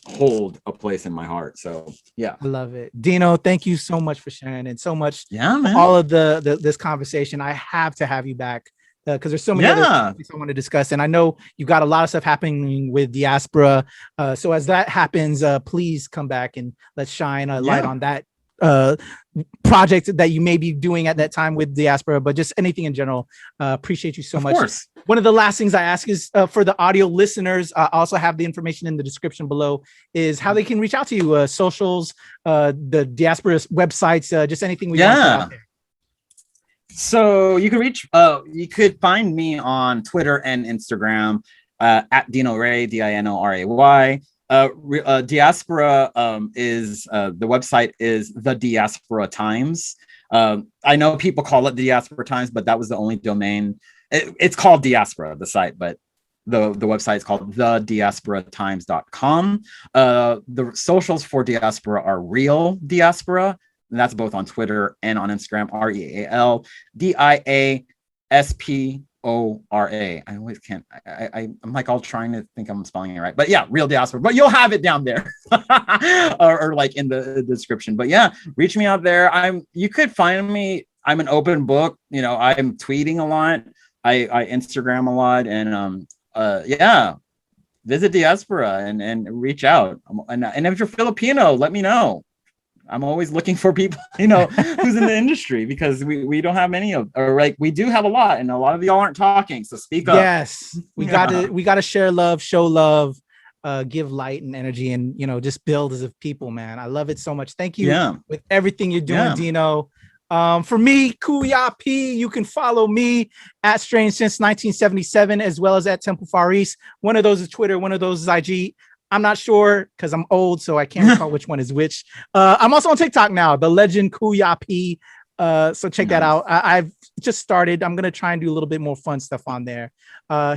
hold a place in my heart. So I love it. Dino, thank you so much for sharing and so much man. All of this conversation. I have to have you back because there's so many other topics I want to discuss, and I know you got a lot of stuff happening with Diaspora. So as that happens, please come back and let's shine a light on that project that you may be doing at that time with Diaspora, but just anything in general. Appreciate you so much. Of course. One of the last things I ask is for the audio listeners, I also have the information in the description below, is how they can reach out to you, socials, the Diaspora websites, just anything we want to put out there. So you you could find me on Twitter and Instagram at Dino-Ray, Dinoray. Diaspora is the website is the Diaspora Times. I know people call it the Diaspora Times, but that was the only domain. It's called Diaspora, the site, but the website is called thediasporatimes.com. The socials for Diaspora are Real Diaspora, and that's both on Twitter and on Instagram. RealDiaspora. I always can't. I'm like all trying to think I'm spelling it right, but yeah, Real Diaspora. But you'll have it down there, or like in the description. But yeah, reach me out there. You could find me. I'm an open book. You know, I'm tweeting a lot. I Instagram a lot, and yeah, visit Diaspora and reach out. And if you're Filipino, let me know. I'm always looking for people, you know, who's in the industry, because we don't have many of, or like we do have a lot, and a lot of y'all aren't talking. So speak up. Yes, we gotta share love, show love, give light and energy, and you know, just build as a people, man. I love it so much. Thank you with everything you're doing, Dino. For me, Kuya P, you can follow me at Strange Since 1977, as well as at Kataphorric. One of those is Twitter, one of those is IG. I'm not sure because I'm old, so I can't recall which one is which. I'm also on TikTok now, the legend Kuya P. So check that out. I've just started. I'm gonna try and do a little bit more fun stuff on there.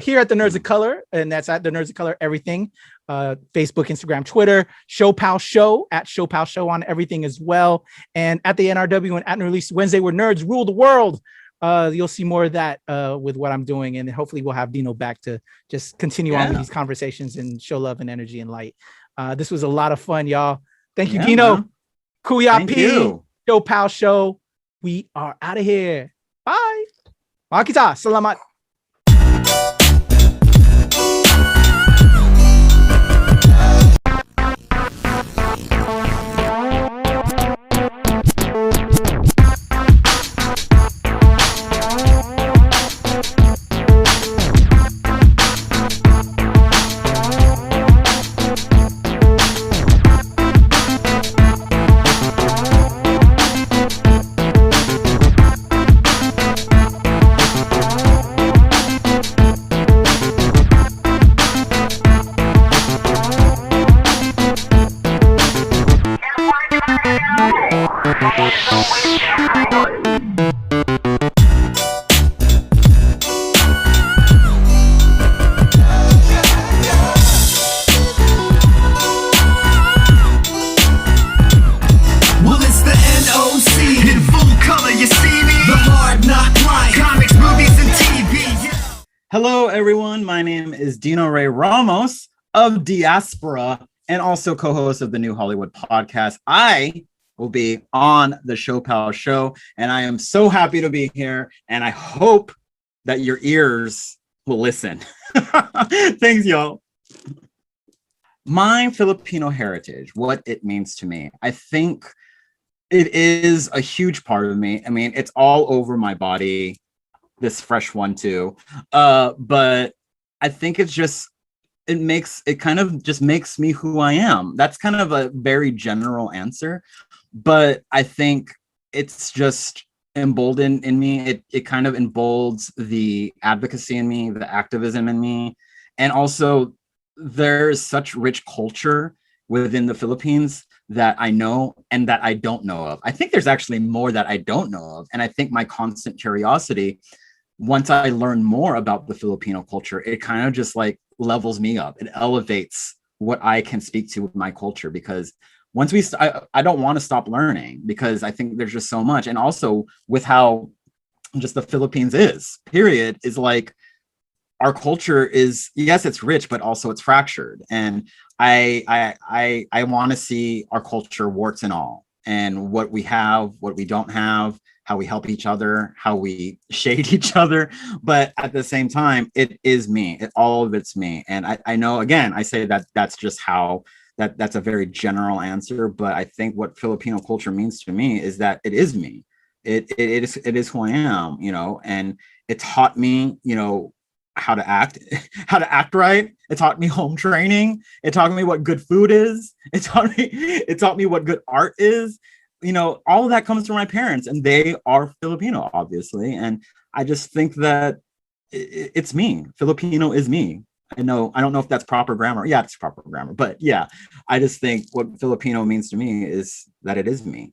Here at the Nerds of Color, and that's at the Nerds of Color everything. Facebook, Instagram, Twitter, ShoPowSho at ShoPowSho on everything as well. And at the NRW and at Release Wednesday, where nerds rule the world. You'll see more of that with what I'm doing, and hopefully we'll have Dino back to just continue on with these conversations and show love and energy and light. This was a lot of fun, y'all. Thank you, Dino. Man. Kuya P, ShoPowSho. We are out of here. Bye. Makita. Salamat. Hello, everyone. My name is Dino-Ray Ramos of Diaspora and also co-host of the New Hollywood podcast. I will be on the ShoPowSho, and I am so happy to be here, and I hope that your ears will listen. Thanks, y'all. My Filipino heritage, what it means to me. I think it is a huge part of me. I mean, it's all over my body. This fresh one too, but I think it's just it kind of just makes me who I am. That's kind of a very general answer, but I think it's just emboldened in me. It kind of emboldens the advocacy in me, the activism in me, and also there's such rich culture within the Philippines that I know and that I don't know of. I think there's actually more that I don't know of, and I think my constant curiosity, once I learn more about the Filipino culture, it kind of just like levels me up. It elevates what I can speak to with my culture, because once I don't want to stop learning, because I think there's just so much. And also with how just the Philippines is like our culture is, yes, it's rich, but also it's fractured. And I want to see our culture warts and all, and what we have, what we don't have, how we help each other, how we shade each other. But at the same time, it is me. All of it's me. And I know, again, I say that that's that's a very general answer, but I think what Filipino culture means to me is that it is me. It is who I am, you know, and it taught me, you know, how to act, how to act right. It taught me home training. It taught me what good food is. It taught me what good art is. You know, all of that comes from my parents, and they are Filipino, obviously. And I just think that it's me. Filipino is me. I don't know if that's proper grammar. Yeah, it's proper grammar. But yeah, I just think what Filipino means to me is that it is me.